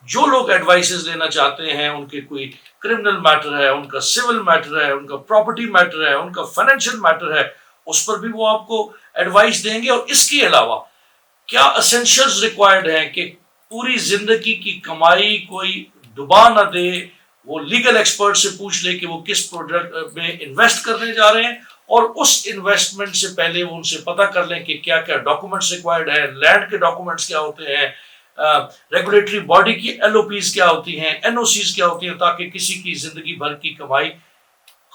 جو لوگ ایڈوائسز لینا چاہتے ہیں, ان کے کوئی کرمنل میٹر ہے, ان کا سول میٹر ہے, ان کا پراپرٹی میٹر ہے, ان کا فائنینشیل میٹر ہے, اس پر بھی وہ آپ کو ایڈوائس دیں گے. اور اس کے علاوہ کیا اسینشلز ریکوائرڈ ہیں کہ پوری زندگی کی کمائی کوئی ڈبا نہ دے, وہ لیگل ایکسپرٹ سے پوچھ لے کہ وہ کس پروڈکٹ میں انویسٹ کرنے جا رہے ہیں, اور اس انویسٹمنٹ سے پہلے وہ ان سے پتہ کر لیں کہ کیا کیا ڈاکومنٹس ریکوائرڈ ہیں, لینڈ کے ڈاکومنٹس کیا ہوتے ہیں, ریگولیٹری باڈی کی ایل او پیز کیا ہوتی ہیں, این او سیز کیا ہوتی ہیں, تاکہ کسی کی زندگی بھر کی کمائی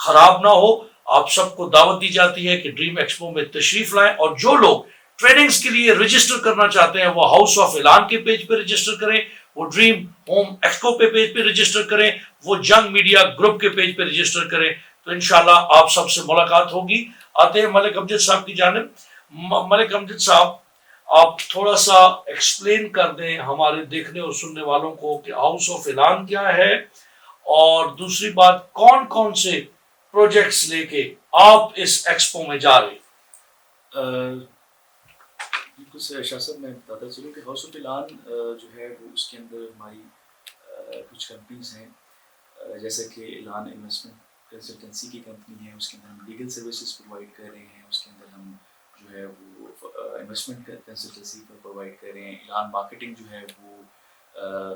خراب نہ ہو. آپ سب کو دعوت دی جاتی ہے کہ ڈریم ایکسپو میں تشریف لائیں. اور جو لوگ ٹریننگز کے لیے رجسٹر کرنا چاہتے ہیں وہ ہاؤس آف اعلان کے پیج پہ رجسٹر کریں, وہ ڈریم ہوم ایکسپو پہ پیج پہ رجسٹر کریں, وہ جنگ میڈیا گروپ کے پیج پہ رجسٹر کریں. تو انشاءاللہ آپ سب سے ملاقات ہوگی. آتے ہیں ملک امجد صاحب کی جانب. ملک امجد صاحب, آپ تھوڑا سا ایکسپلین کر دیں ہمارے دیکھنے اور سننے والوں کو کہ ہاؤس آف اعلان کیا ہے, اور دوسری بات کون کون سے پروجیکٹس لے کے آپ اس ایکسپو میں جا رہے ہیں. بالکل شاہ صاحب, میں بتاتا چلوں کہ ہاؤس آف اعلان جو ہے وہ اس کے اندر ہماری کچھ کمپنیز ہیں, جیسے کہ اعلان انویسٹمنٹ کنسلٹنسی کی کمپنی ہے, اس کے اندر ہم لیگل سروسز پرووائڈ کر رہے ہیں, اس کے اندر ہم جو ہے وہ انویسٹمنٹ کنسلٹنسی پر پرووائڈ کر رہے ہیں. اعلان مارکیٹنگ جو ہے وہ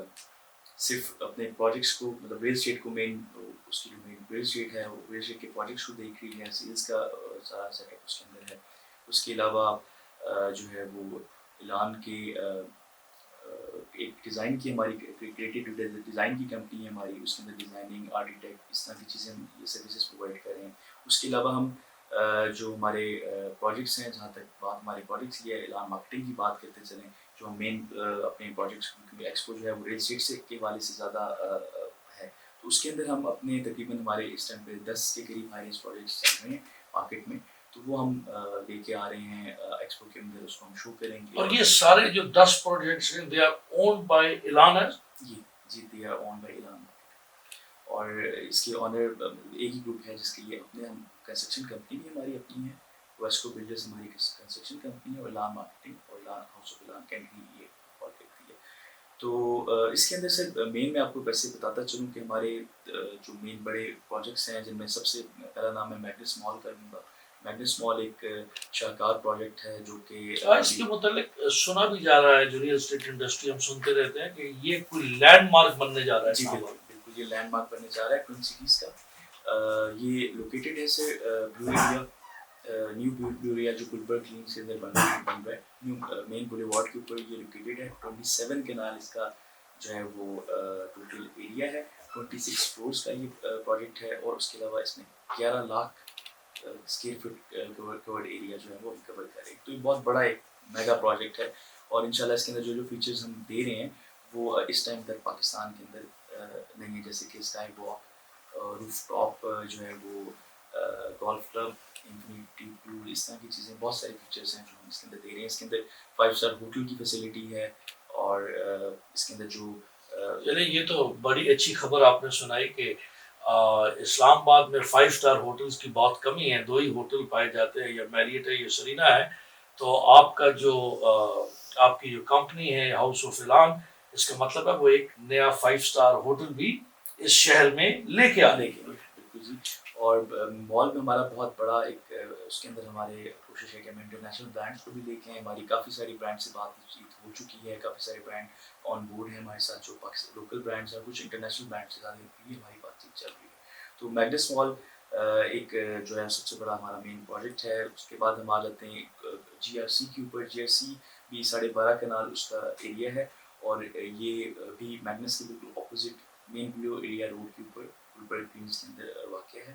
صرف اپنے پروجیکٹس کو, مطلب ریل اسٹیٹ کو مین, اس کی جو مین ریل اسٹیٹ ہے وہ ریل اسٹیٹ کے پروجیکٹس کو دیکھ رہی ہے, سیلس کا سارا سیٹ اپ اس کے اندر ہے. اس کے علاوہ جو ہے وہ اعلان کے ایک ڈیزائن کی ہماری کریٹیو ڈیزائن کی کمپنی ہے ہماری, اس کے اندر ڈیزائننگ, آرکیٹیکٹ, اس طرح کی چیزیں ہم یہ سروسز پرووائڈ کر رہے ہیں. اس کے علاوہ ہم جو ہمارے پروجیکٹس ہیں, جہاں تک بات ہمارے پروجیکٹس کی ہے, اعلان مارکیٹنگ کی بات کرتے چلیں, جو ہم مین اپنے پروجیکٹس, کیونکہ ایکسپو جو ہے وہ ریل اسٹیٹ سے کے حوالے سے زیادہ ہے, تو اس کے اندر ہم اپنے تقریباً ہمارے اس ٹائم پہ 10 کے قریب ہائیسٹ پروجیکٹس چل رہے ہیں مارکیٹ میں, تو وہ ہم لے کے آ رہے ہیں ایکسپو کے اندر, اس کو ہم شو کریں گے. اور یہ سارے جو 10 پروجیکٹس ہیں دے آر اونڈ بائی اعلان ہے. جی دے آر اونڈ بائی اعلان. اور اس کے آنر ایک ہی گروپ ہے جس کے لیے اپنے ہم کنسٹرکشن کمپنی بھی ہماری اپنی ہے, ویسکو بلڈرز ہماری کنسٹرکشن کمپنی ہے, اور اعلان مارکیٹنگ اور اعلان ہاؤس آف اعلان کینٹری یہ کال کرتی ہے. تو اس کے اندر سر مین میں آپ کو ویسے بتاتا چلوں کہ ہمارے جو مین بڑے پروجیکٹس ہیں, جن میں سب سے پہلا نام ہے میگنس مال کا لوں گا. میگنس مال ایک شاہکار پروجیکٹ ہے جو کہ اس کے متعلق سنا بھی جا رہا ہے, جو ریل اسٹیٹ انڈسٹری ہم سنتے رہتے ہیں کہ یہ کوئی لینڈ مارک بننے جا رہا ہے. جی بالکل یہ لینڈ مارک بننے جا رہا ہے ٹوئن سٹیز کا. یہ لوکیٹڈ ہے سر بلو ایریا, نیو بلو ایریا جو گلبرگ لنک سے اندر بن رہا ہے, نیو مین بولیوارڈ کے اوپر یہ لوکیٹڈ ہے. 27 کنال اس کا جو ہے وہ ٹوٹل ایریا ہے, 26 فلورس کا یہ پروجیکٹ ہے, اور اس کے علاوہ اس میں 11 lakh square fit covered area جو ہے وہ کور کرے. تو یہ بہت بڑا ایک میگا پروجیکٹ ہے, اور انشاءاللہ اس کے اندر جو فیچرز ہم دے رہے ہیں وہ اس ٹائم تک پاکستان کے اندر نہیں ہے, جیسے کہ اسکائی واک, روف ٹاپ جو ہے وہ گولف کلب, انفینٹی پول, اس طرح کی چیزیں, بہت سارے فیچرس ہیں جو ہم اس کے اندر دے رہے ہیں. اس کے اندر 5 اسٹار ہوٹل کی فیسلٹی ہے, اور اس کے اندر جو چلے یہ تو بڑی اچھی خبر آپ نے سنائی کہ اسلام آباد میں 5 اسٹار ہوٹلز کی بہت کمی ہے, 2 ہی ہوٹل پائے جاتے ہیں, یا میریٹ ہے یا سرینا ہے. تو آپ کا جو آپ کی جو کمپنی ہے ہاؤس آف اعلان, اس کا مطلب ہے وہ ایک نیا 5 اسٹار ہوٹل بھی اس شہر میں لے کے آنے کی. بالکل جی. اور مال میں ہمارا بہت بڑا ایک اس کے اندر ہمارے کوشش ہے کہ ہم انٹرنیشنل برانڈس کو بھی لے کے آئیں. ہماری کافی ساری برانڈ سے بات چیت ہو چکی ہے, کافی سارے برانڈ آن بورڈ ہیں ہمارے ساتھ, جو لوکل برانڈس ہیں, کچھ انٹرنیشنل برانڈ سے زیادہ بھی ہماری بات چیت چل رہی ہے. تو میگنس مال ایک جو ہے سب سے بڑا ہمارا مین پروجیکٹ ہے. اس کے بعد ہم آ جاتے ہیں جی آر سی کے اوپر. جی آر سی بھی 12.5 کنال اس کا ایریا ہے, اور یہ بھی میگنس کے بالکل اپوزٹ مین بلو ایریا روڈ کے اوپر گلبرگ کوئنز کے اندر واقع ہے.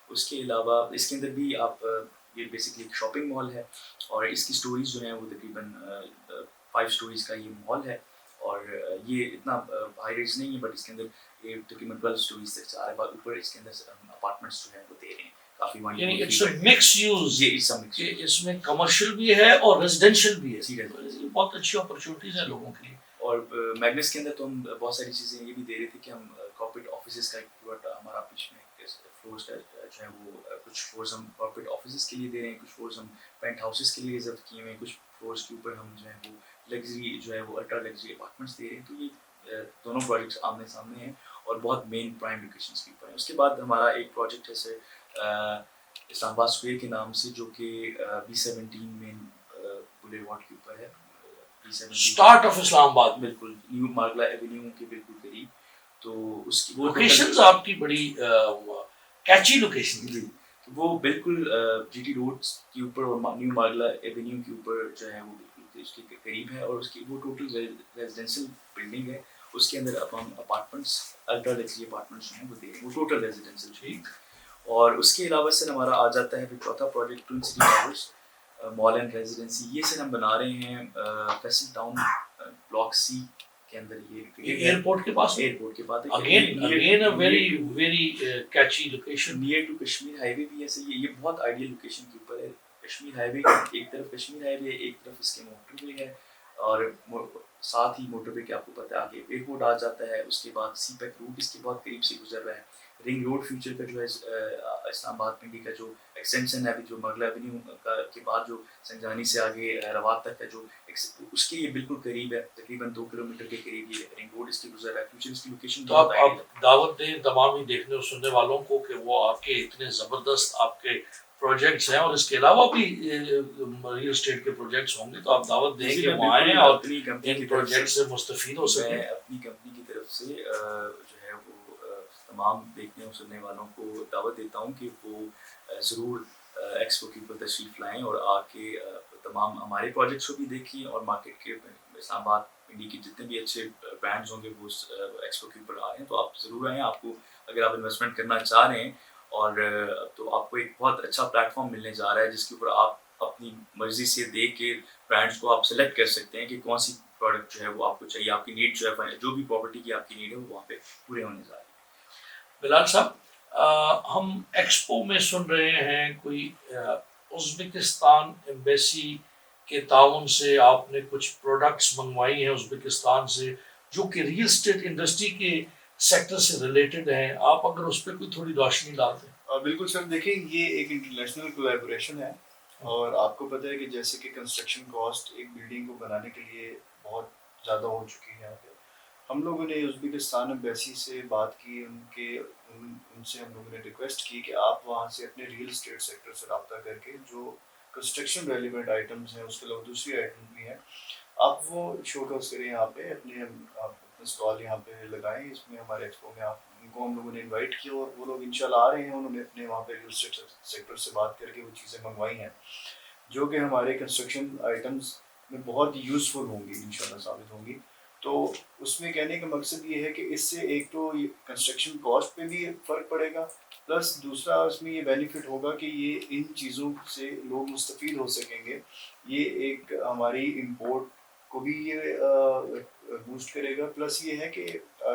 اس کے علاوہ اس کے اندر بھی آپ یہ بیسکلی ایک شاپنگ مال ہے, اور اس کی اسٹوریز جو ہیں وہ تقریباً 5 اسٹوریز کا یہ مال ہے, اور یہ اتنا ہائی ریز نہیں ہے, بٹ اس کے اندر یہ تقریباً 12 اسٹوریز تک جا رہا ہے. اوپر اس کے اندر اپارٹمنٹس جو ہیں وہ دے رہے ہیں کافی. یعنی اٹس اے مکس یوز, یہ اس میں کمرشل بھی ہے اور ریزیڈینشیل بھی ہے. بہت اچھی اپرچونیٹیز ہیں لوگوں کے لیے. اور میگنس کے اندر تو ہم بہت ساری چیزیں یہ بھی دے رہے تھے کہ ہم کارپوریٹ آفیسز کا ایک ہمارا پیچھے میں فلور جو ہے وہ کچھ فلورس ہم کارپوریٹ آفیسز کے لیے دے رہے ہیں, کچھ فلورس ہم پینٹ ہاؤسز کے لیے ریزرو کیے ہوئے ہیں, کچھ فلورس کے اوپر ہم جو ہے وہ لگژری جو ہے وہ الٹرا لگژری اپارٹمنٹس دے رہے ہیں. تو یہ دونوں پروجیکٹس آمنے سامنے ہیں اور بہت مین پرائم لوکیشنس کے اوپر ہیں. اس کے بعد ہمارا ایک پروجیکٹ ہے سر اسلام آباد اسکوئر کے نام سے, جو کہ B17 مین بلیوارڈ وارڈ کے اوپر ہے. اسٹارٹ آف اسلام آباد, بالکل نیو مارگلا ایونیو کے بالکل قریب. تو اس کی لوکیشنز آپ کی بڑی کیچی لوکیشن. جی, وہ بالکل جی ٹی روڈ کے اوپر اور نیو مارگلا ایونیو کے اوپر جو ہے وہ بالکل اس کے قریب ہے. اور اس کی وہ ٹوٹل ریزیڈینشیل بلڈنگ ہے. اس کے اندر اب ہم اپارٹمنٹس الٹرا لگژری اپارٹمنٹس جو ہیں وہ دے رہے ہیں, وہ ٹوٹل ریزیڈینشیل. ٹھیک. اور اس کے علاوہ سر ہمارا آ جاتا ہے پھر چوتھا project twin city towers mall and residency. یہ سر ہم بنا رہے ہیں فیصل ٹاؤن بلاک C کے اندر. یہ ایئرپورٹ کے پاس, ایئرپورٹ کے بعد again a very catchy location, near to Kashmir highway بھی ہے. یہ بہت آئیڈیل لوکیشن کے اوپر ہے. کشمیر ہائی وے ایک طرف کشمیر ہائی وے, ایک طرف اس کے موٹر وے ہے, اور ساتھ ہی موٹر وے کے آپ کو پتہ ہے آگے ایئرپورٹ آ جاتا ہے. اس کے بعد سی پیک روٹ اس کے بہت قریب سے گزر رہا ہے. رنگ روڈ فیوچر کا جو ہے اسلام آباد پنڈی کا جو ایکسٹینشن ہے جو مغلا ایونیو کے بعد جو سنجانی سے آگے روات تک ہے, جو اس کے یہ بالکل قریب ہے, تقریباً 2 کلومیٹر کے قریب یہ رنگ روڈ اس کی گزر رہا ہے. فیوچر اس کی لوکیشن. تو آپ دعوت دیں تمام ہی دیکھنے اور سننے والوں کو کہ وہ آپ کے اتنے زبردست آپ کے پروجیکٹس ہیں, اور اس کے علاوہ بھی ریل اسٹیٹ کے پروجیکٹس ہوں گے, تو آپ دعوت دیں کہ وہ آئیں اور ان پروجیکٹ سے مستفید ہو سکیں. میں اپنی کمپنی کی طرف سے جو ہے وہ تمام دیکھنے اور سننے والوں کو دعوت دیتا ہوں کہ وہ ضرور ایکسپو کے اوپر تشریف لائیں اور آ کے تمام ہمارے پروجیکٹس کو بھی دیکھیں, اور مارکیٹ کے اسلام آباد پنڈی کے جتنے بھی اچھے برانڈز ہوں گے وہ ایکسپو کے اوپر آ رہے ہیں. تو آپ ضرور آئیں. آپ کو اگر آپ انویسٹمنٹ کرنا چاہ رہے ہیں اور تو آپ کو ایک بہت اچھا پلیٹ فارم ملنے جا رہا ہے, جس کے اوپر آپ اپنی مرضی سے دیکھ کے برانڈس کو آپ سلیکٹ کر سکتے ہیں کہ کون سی پروڈکٹ جو ہے وہ آپ کو چاہیے. آپ کی نیڈ جو ہے, جو بھی پراپرٹی کی آپ کی نیڈ ہے وہ وہاں پہ پورے ہونے جا رہی ہے. بلال صاحب, ہم ایکسپو میں سن رہے ہیں کوئی ازبکستان ایمبیسی کے تعاون سے آپ نے کچھ پروڈکٹس منگوائی ہیں ازبکستان سے, جو کہ ریل اسٹیٹ انڈسٹری کے سیکٹر سے ریلیٹڈ ہیں. آپ اگر اس پہ کوئی تھوڑی روشنی ڈال دیں. بالکل سر, دیکھیں یہ ایک انٹرنیشنل کولیبوریشن ہے, اور آپ کو پتہ ہے کہ جیسے کہ کنسٹرکشن کاسٹ ایک بلڈنگ کو بنانے کے لیے بہت زیادہ ہو چکی ہے یہاں پہ. ہم لوگوں نے ازبکستان ایمبیسی سے بات کی, ان سے ہم لوگوں نے ریکویسٹ کی کہ آپ وہاں سے اپنے ریل اسٹیٹ سیکٹر سے رابطہ کر کے جو کنسٹرکشن ریلیونٹ آئٹمس ہیں, اس کے علاوہ دوسری آئٹم بھی ہیں, آپ وہ شو کیس کریں یہاں پہ, اپنے اسٹال یہاں پہ لگائیں. اس میں ہمارے ایکسپو میں ان کو ہم لوگوں نے انوائٹ کیا, اور وہ لوگ انشاءاللہ آ رہے ہیں. انہوں نے اپنے وہاں پہ ریل اسٹیٹ سیکٹر سے بات کر کے وہ چیزیں منگوائی ہیں, جو کہ ہمارے کنسٹرکشن آئٹمس میں بہت یوزفل ہوں گی, انشاءاللہ ثابت ہوں گی. تو اس میں کہنے کا مقصد یہ ہے کہ اس سے ایک تو کنسٹرکشن کاسٹ پہ بھی فرق پڑے گا, پلس دوسرا اس میں یہ بینیفٹ ہوگا کہ یہ ان چیزوں سے لوگ مستفید ہو سکیں گے. یہ ایک ہماری امپورٹ کو بھی یہ بوسٹ کرے گا, پلس یہ ہے کہ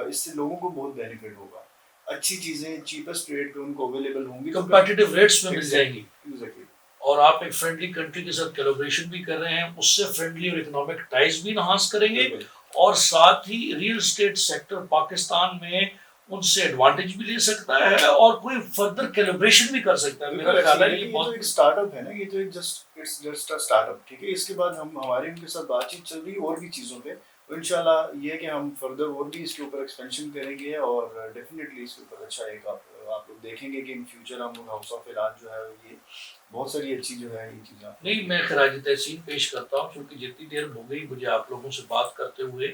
اس سے لوگوں کو بہت بینیفٹ ہوگا. اچھی چیزیں چیپسٹ ریٹ پہ ان کو اویلیبل ہوں گی, کمپیٹیٹیو ریٹس میں مل جائیں گی. ایگزیکٹلی. اور آپ ایک فرینڈلی کنٹری کے ساتھ کولیبریشن بھی کر رہے ہیں, اس سے فرینڈلی اور اکنامک ٹائز بھی انہانس کریں گے, اور ساتھ ہی ریل اسٹیٹ سیکٹر پاکستان میں ان سے ایڈوانٹیج بھی لے سکتا ہے, اور کوئی فردر کیلیبریشن بھی کر سکتا ہے. میرا خیال ہے یہ بہت ایک اسٹارٹ اپ ہے نا, یہ تو ایک جسٹ اسٹارٹ اپ. ٹھیک ہے, اس کے بعد ہماری ان کے ساتھ بات چیت چل رہی ہے اور بھی چیزوں پہ. انشاءاللہ یہ ہے کہ ہم فردر اور بھی اس کے اوپر ایکسپینشن کریں گے, اور ڈیفینیٹلی اس کے اوپر اچھا ایک آپ لوگ دیکھیں گے کہ ان فیوچر ہم لوگ ہاؤس آف اعلان جو ہے یہ بہت ساری اچھی جو ہے یہ چیزیں. نہیں, میں خراج تحسین پیش کرتا ہوں, کیونکہ جتنی دیر ہو گئی مجھے آپ لوگوں سے بات کرتے ہوئے,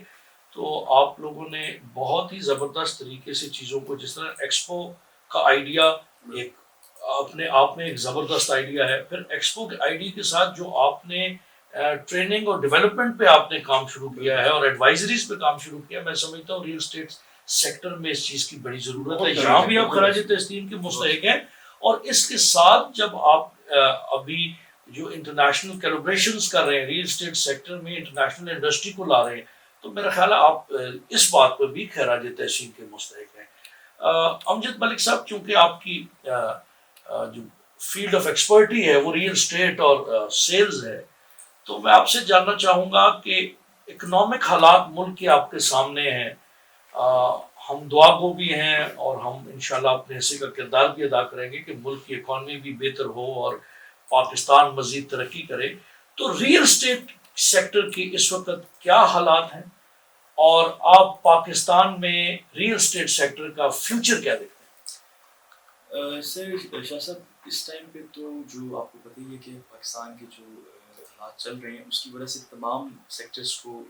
تو آپ لوگوں نے بہت ہی زبردست طریقے سے چیزوں کو, جس طرح ایکسپو کا آئیڈیا ایک اپنے آپ میں ایک زبردست آئیڈیا ہے, پھر ایکسپو کے آئیڈیا کے ساتھ جو آپ نے ٹریننگ اور ڈیولپمنٹ پہ آپ نے کام شروع کیا ہے اور ایڈوائزریز پہ کام شروع کیا, میں سمجھتا ہوں ریل اسٹیٹ سیکٹر میں اس چیز کی بڑی ضرورت ہے. یہاں بھی آپ خراج تحسین کے مستحق ہیں, اور اس کے ساتھ جب آپ ابھی جو انٹرنیشنل کولیبریشنز کر رہے ہیں ریل اسٹیٹ سیکٹر میں, انٹرنیشنل انڈسٹری کو لا رہے ہیں, تو میرا خیال ہے آپ اس بات پر بھی خراج تحسین کے مستحق ہیں. امجد ملک صاحب, چونکہ آپ کی جو فیلڈ آف ایکسپرٹی ہے وہ ریل اسٹیٹ اور سیلز ہے, تو میں آپ سے جاننا چاہوں گا کہ اکنامک حالات ملک کے آپ کے سامنے ہیں, ہم دعا گو بھی ہیں اور ہم انشاءاللہ اپنے حصے کا کردار بھی ادا کریں گے کہ ملک کی اکانومی بھی بہتر ہو اور پاکستان مزید ترقی کرے. تو ریئل اسٹیٹ سیکٹر کی اس وقت کیا حالات ہیں اور آپ پاکستان میں ریئل اسٹیٹ سیکٹر کا فیوچر کیا دیکھتے ہیں؟ سر شاہ صاحب اس ٹائم پہ تو جو آپ کو پتہ ہی ہے کہ پاکستان کے جو حالات چل رہے ہیں اس کی وجہ سے تمام سیکٹرز کو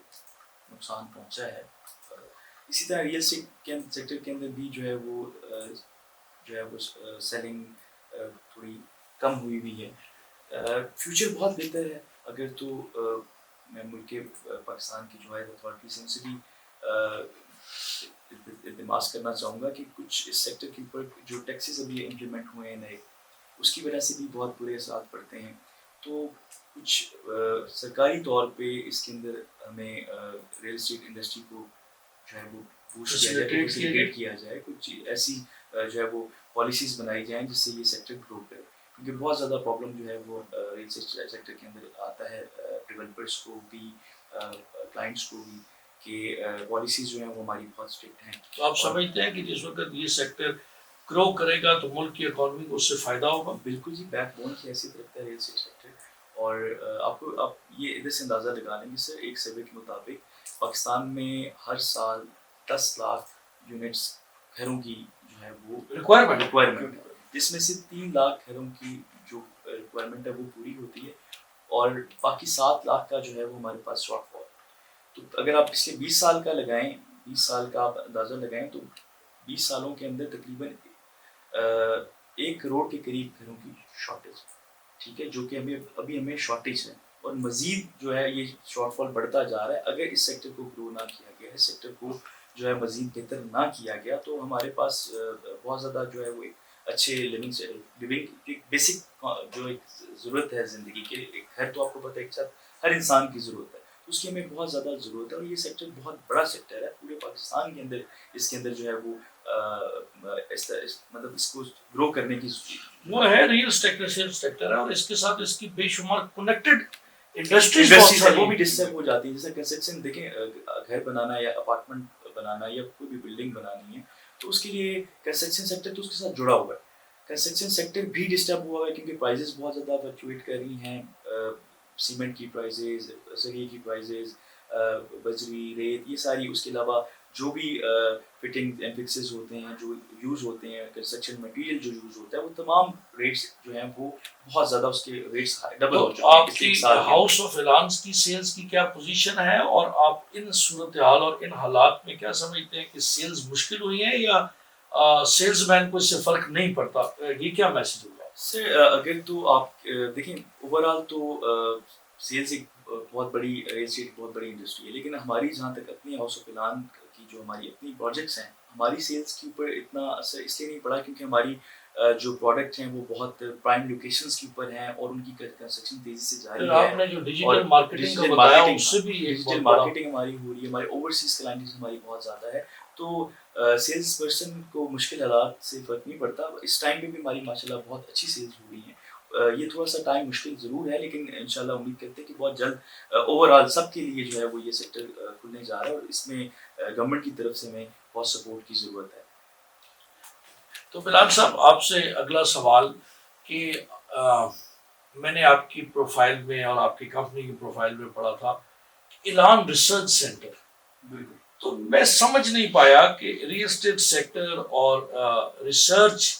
نقصان پہنچا ہے. اسی طرح ریئل اسٹیٹ سیکٹر کے اندر بھی جو ہے وہ سیلنگ تھوڑی کم ہوئی ہے. فیوچر بہت بہتر ہے. اگر تو میں ملک پاکستان کی جو ہے اتھارٹیز ہیں ان سے بھی التماس کرنا چاہوں گا کہ کچھ اس سیکٹر کے اوپر جو ٹیکسز ابھی امپلیمنٹ ہوئے ہیں نئے اس کی وجہ سے بھی بہت برے اثرات پڑتے ہیں. تو کچھ سرکاری طور پہ اس کے اندر ہمیں ریئل اسٹیٹ انڈسٹری کو جو ہے وہ بوسٹ کیا جائے, فیسیلیٹیٹ کیا جائے, کچھ ایسی جو ہے وہ پالیسیز بنائی جائیں جس سے یہ سیکٹر گرو کرے. کیونکہ بہت زیادہ پرابلم جو ہے وہ ریئل اسٹیٹ سیکٹر کے اندر آتا ہے ڈیولپرس کو بھی, کلائنٹس کو بھی, کہ پالیسیز جو ہیں وہ ہماری بہت اسٹرکٹ ہیں. تو آپ سمجھتے ہیں کہ جس وقت یہ سیکٹر گرو کرے گا تو ملک کی اکانومی کو اس سے فائدہ ہوگا؟ بالکل جی, بیک بون کی حیثیت رکھتا ہے ریئل اسٹیٹ سیکٹر. اور آپ یہ ادھر سے اندازہ لگا لیں گے سر, ایک سروے کے مطابق پاکستان میں ہر سال 10 لاکھ یونٹس گھروں کی جو ہے وہ ریکوائرمنٹ ہے, جس میں سے 3 لاکھ گھروں کی جو ریکوائرمنٹ ہے وہ پوری ہوتی ہے اور باقی 7 لاکھ کا جو ہے وہ ہمارے پاس شارٹ فال. تو اگر آپ پچھلے 20 سال کا لگائیں, 20 سال کا آپ اندازہ لگائیں تو 20 سالوں کے اندر تقریباً 1 کروڑ کے قریب گھروں کی شارٹیج, ٹھیک ہے, جو کہ ہمیں شارٹیج ہے. اور مزید جو ہے یہ شارٹ فال بڑھتا جا رہا ہے. اگر اس سیکٹر کو گرو نہ کیا گیا, اس سیکٹر کو جو ہے مزید بہتر نہ کیا گیا, تو ہمارے پاس بہت زیادہ جو ہے وہ ایک اچھے لیونگ ایک بیسک جو ایک ضرورت ہے زندگی کے, ایک گھر تو آپ کو پتہ ہے ایک ساتھ ہر انسان کی ضرورت ہے, اس کی ہمیں بہت زیادہ ضرورت ہے. اور یہ سیکٹر بہت بڑا سیکٹر ہے پورے پاکستان کے اندر. اس کے اندر جو ہے وہ مطلب اس کو گرو کرنے کی وہ ہے ریئل سیکٹر ہے, اور اس کے ساتھ اس کی بے شمار کنیکٹڈ انڈسٹریز وہ بھی ڈسٹرب ہو جاتی ہیں. جیسے کنسٹرکشن دیکھیں, گھر بنانا یا اپارٹمنٹ بنانا یا کوئی بھی بلڈنگ بنانی ہے تو اس کے لیے کنسٹرکشن سیکٹر تو اس کے ساتھ جڑا ہوا ہے. کنسٹرکشن سیکٹر بھی ڈسٹرب ہوا ہے کیونکہ پرائزز بہت زیادہ فلکچویٹ کر رہی ہیں. سیمنٹ کی پرائزز, سریے کی پرائزز, بجری, ریت, یہ ساری, اس کے علاوہ جو بھی فٹنگ اینڈ فکسز ہوتے ہیں جو یوز ہوتے ہیں, کنسٹرکشن مٹیریل جو یوز ہوتا ہے, وہ تمام ریٹس جو ہیں وہ بہت زیادہ اس کے ریٹس ڈبل ہو چکے ہیں. آپ کی ہاؤس آف اعلانس کی سیلز کی کیا پوزیشن ہے, اور آپ ان صورتحال اور ان حالات میں کیا سمجھتے ہیں کہ سیلز مشکل ہوئی ہیں یا سیلز مین کو اس سے فرق نہیں پڑتا؟ یہ کیا میسج ہوگا سر؟ اگر تو آپ دیکھیں اوور آل تو سیلز ایک بہت بڑی ریل اسٹیٹ بہت بڑی انڈسٹری ہے, لیکن ہماری جہاں تک اپنی ہاؤس آف اعلان کی جو ہماری اپنی پروجیکٹس ہیں, ہماری سیلز کے اوپر اتنا اثر اس لیے نہیں پڑا کیونکہ ہماری جو پروڈکٹ ہیں وہ بہت پرائم لوکیشنز کے اوپر ہیں اور ان کی کنسٹرکشن تیزی سے جاری ہے. آپ نے جو ڈیجیٹل مارکیٹنگ کا بتایا اس سے بھی ڈیجیٹل مارکیٹنگ ہماری ہو رہی ہے, ہمارے اوورسیز کلائنٹس ہماری بہت زیادہ ہے. تو سیلز پرسن کو مشکل حالات سے فرق نہیں پڑتا. اس ٹائم پہ بھی ہماری ماشاء اللہ بہت اچھی سیلز ہو رہی ہیں. یہ تھوڑا سا ٹائم مشکل ضرور ہے, لیکن انشاءاللہ امید کرتے ہیں کہ بہت جلد اوور آل سب کے لیے جو ہے وہ یہ سیکٹر کھلنے جا رہا ہے, اور اس میں گورنمنٹ کی طرف سے ہمیں بہت سپورٹ کی ضرورت ہے. تو بلال صاحب, آپ سے اگلا سوال کہ میں نے آپ کی پروفائل میں اور آپ کی کمپنی کی پروفائل میں پڑھا تھا اعلان ریسرچ سینٹر. بالکل. تو میں سمجھ نہیں پایا کہ ریئل اسٹیٹ سیکٹر اور ریسرچ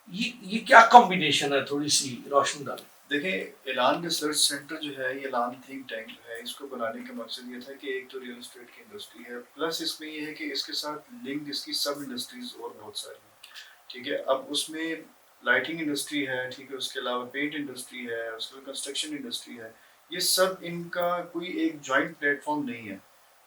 یہ کیا کمبینیشن ہے, تھوڑی سی روشن ڈالیں. دیکھیں, اعلان ریسرچ سینٹر جو ہے, یہ اعلان تھنک ٹینک جو ہے, اس کو بنانے کا مقصد یہ تھا کہ ایک تو ریئل اسٹیٹ کی انڈسٹری ہے, پلس اس میں یہ ہے کہ اس کے ساتھ لنک اس کی سب انڈسٹریز اور بہت ساری ہیں, ٹھیک ہے. اب اس میں لائٹنگ انڈسٹری ہے, ٹھیک ہے, اس کے علاوہ پینٹ انڈسٹری ہے, اس کے علاوہ کنسٹرکشن انڈسٹری ہے, یہ سب ان کا کوئی ایک جوائنٹ پلیٹ فارم نہیں ہے,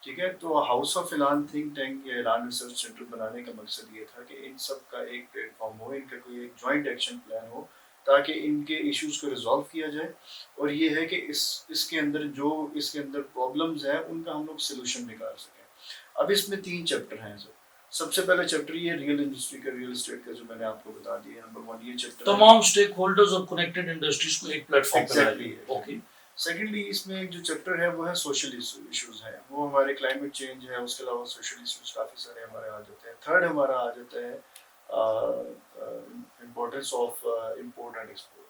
ٹھیک ہے. تو ہاؤس آف اعلان تھنک ٹینک یا اعلان ریسرچ سینٹر بنانے کا مقصد یہ تھا کہ ان سب کا ایک پلیٹ فارم ہو, ان کا کوئی ایک جوائنٹ ایکشن پلان ہو تاکہ ان کے ایشوز کو ریزالو کیا جائے. اور یہ ہے کہ اس کے اندر جو اس کے اندر پرابلمز ہیں ان کا ہم لوگ سلوشن نکال سکیں. اب اس میں 3 چیپٹر ہیں. سب سے پہلے چیپٹر یہ ریئل انڈسٹری کا, ریئل اسٹیٹ کا, جو میں نے آپ کو بتا دیا. نمبر 1 یہ چیپٹر تمام اسٹیک ہولڈرز اور کنیکٹڈ انڈسٹریز کو ایک پلیٹ فارم پر لایا. اوکے. سیکنڈلی اس میں ایک جو چیپٹر ہے وہ ہے سوشل ایشوز ہیں، وہ ہمارے کلائمیٹ چینج ہے، اس کے علاوہ سوشل ایشوز کافی سارے ہمارے آ جاتے ہیں. تھرڈ ہمارا آ جاتا ہے importance of import and export,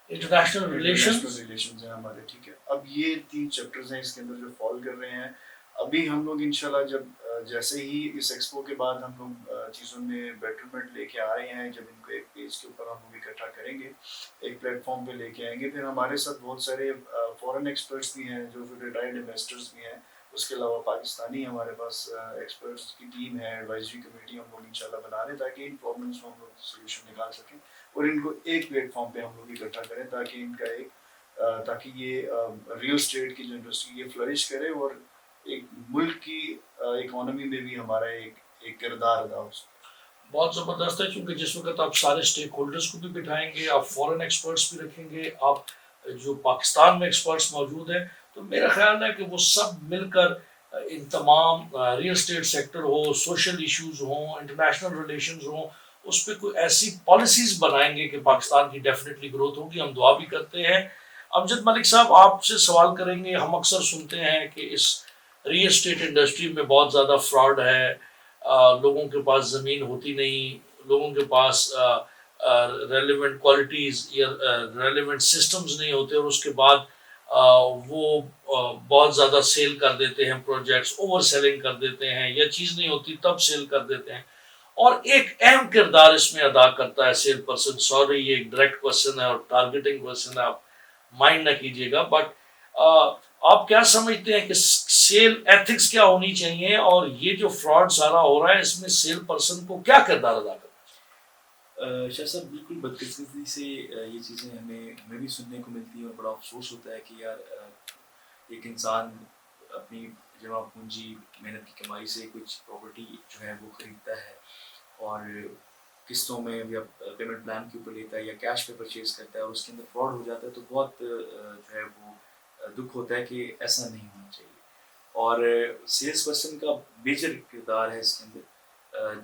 international international relations. Relations ہیں ہمارے. ٹھیک ہے، اب یہ 3 چیپٹرز ہیں اس کے اندر جو فال کر رہے ہیں. ابھی ہم لوگ انشاءاللہ جب جیسے ہی اس ایکسپو کے بعد ہم لوگ چیزوں میں بیٹرمنٹ لے کے آ رہے ہیں، جب ان کو ایک پیج کے اوپر ہم لوگ اکٹھا کریں گے، ایک پلیٹ فارم پہ لے کے آئیں گے، پھر ہمارے ساتھ بہت سارے فورن ایکسپرٹس بھی ہیں جو ریٹائرڈ انویسٹرز بھی ہیں. اس کے علاوہ پاکستانی ہمارے پاس ایکسپرٹس کی ٹیم ہے، ایڈوائزری کمیٹی ہم لوگ انشاءاللہ بنا رہے ہیں تاکہ ان پرابلمس کو ہم لوگ سولوشن نکال سکیں اور ان کو ایک پلیٹ فارم پہ ہم لوگ اکٹھا کریں تاکہ ان کا ایک تاکہ یہ ریئل اسٹیٹ کی جو انڈسٹری یہ فلرش کرے اور ایک ملک کی اکانومی میں بھی ہمارا ایک کردار ادا ہو سکے. بہت زبردست ہے، کیونکہ جس وقت آپ سارے اسٹیک ہولڈرس کو بھی بٹھائیں گے، آپ فورن ایکسپرٹس بھی رکھیں گے، آپ جو پاکستان میں ایکسپرٹس موجود ہیں، تو میرا خیال ہے کہ وہ سب مل کر ان تمام ریئل اسٹیٹ سیکٹر ہو، سوشل ایشوز ہوں، انٹرنیشنل ریلیشنز ہوں، اس پہ کوئی ایسی پالیسیز بنائیں گے کہ پاکستان کی ڈیفینیٹلی گروتھ ہوگی. ہم دعا بھی کرتے ہیں. امجد ملک صاحب، آپ سے سوال کریں گے. ہم اکثر سنتے ہیں کہ اس ریئل اسٹیٹ انڈسٹری میں بہت زیادہ فراڈ ہے، لوگوں کے پاس زمین ہوتی نہیں، لوگوں کے پاس ریلیونٹ کوالٹیز یا ریلیونٹ سسٹمز نہیں ہوتے، اور اس کے بعد وہ بہت زیادہ سیل کر دیتے ہیں، پروجیکٹس اوور سیلنگ کر دیتے ہیں، یا چیز نہیں ہوتی تب سیل کر دیتے ہیں. اور ایک اہم کردار اس میں ادا کرتا ہے سیل پرسن. سوری، یہ ایک ڈائریکٹ کوشچن ہے اور ٹارگیٹنگ کوشچن ہے، آپ مائنڈ نہ کیجیے گا، بٹ آپ کیا سمجھتے ہیں کہ سیل ایتھکس کیا ہونی چاہیے، اور یہ جو فراڈ سارا ہو رہا ہے اس میں سیل پرسن کو کیا کردار ادا کرنا شاہ صاحب بالکل بدقسمتی سے یہ چیزیں ہمیں بھی سننے کو ملتی ہیں اور بڑا افسوس ہوتا ہے کہ یار ایک انسان اپنی جمع پونجی محنت کی کمائی سے کچھ پراپرٹی جو ہے وہ خریدتا ہے اور قسطوں میں یا پیمنٹ پلان کے اوپر لیتا ہے یا کیش پہ پرچیز کرتا ہے اور اس کے اندر فراڈ ہو جاتا ہے، تو بہت جو ہے وہ دکھ ہوتا ہے کہ ایسا نہیں ہونا چاہیے. اور سیلس پرسن کا میجر کردار ہے اس کے اندر.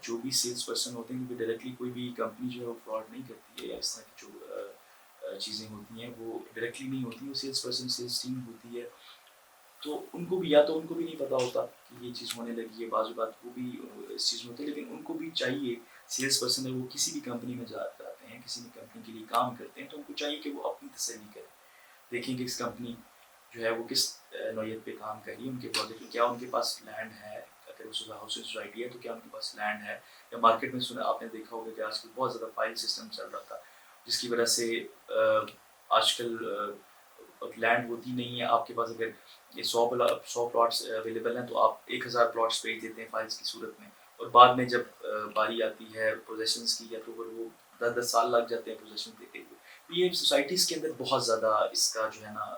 جو بھی سیلس پرسن ہوتے ہیں، کیونکہ ڈائریکٹلی کوئی بھی کمپنی جو ہے وہ فراڈ نہیں کرتی ہے، یا اس طرح کی جو چیزیں ہوتی ہیں وہ ڈائریکٹلی نہیں ہوتی، وہ سیلس پرسن سیلس ٹیم ہوتی ہے. تو ان کو بھی یا تو ان کو بھی نہیں پتہ ہوتا کہ یہ چیز ہونے لگی ہے، بعض اوقات وہ بھی اس چیز میں ہوتے ہیں، لیکن ان کو بھی چاہیے. سیلس پرسن ہے وہ کسی بھی کمپنی میں جاتے ہیں، کسی بھی کمپنی کے لیے کام کرتے ہیں، تو ان کو چاہیے کہ وہ اپنی تسلی کریں، دیکھیں کہ اس کمپنی جو ہے وہ کس نوعیت پہ کام کر رہی ہے، ان کے پروجیکٹ میں کیا ان کے پاس لینڈ ہے، اگر اس ہاؤسنگ سوسائٹی ہے تو کیا ان کے پاس لینڈ ہے. یا مارکیٹ میں سنا آپ نے دیکھا ہوگا کہ آج کل بہت زیادہ فائل سسٹم چل رہا تھا، جس کی وجہ سے آج کل لینڈ ہوتی نہیں ہے آپ کے پاس. اگر یہ 100 پلاٹس اویلیبل ہیں تو آپ 1000 پلاٹس بھیج دیتے ہیں فائلس کی صورت میں، اور بعد میں جب باری آتی ہے پوزیشنس کی یا تو وہ 10 سال لگ جاتے ہیں پوزیشن دیتے ہوئے. یہ سوسائٹیز کے اندر بہت زیادہ اس کا جو ہے نا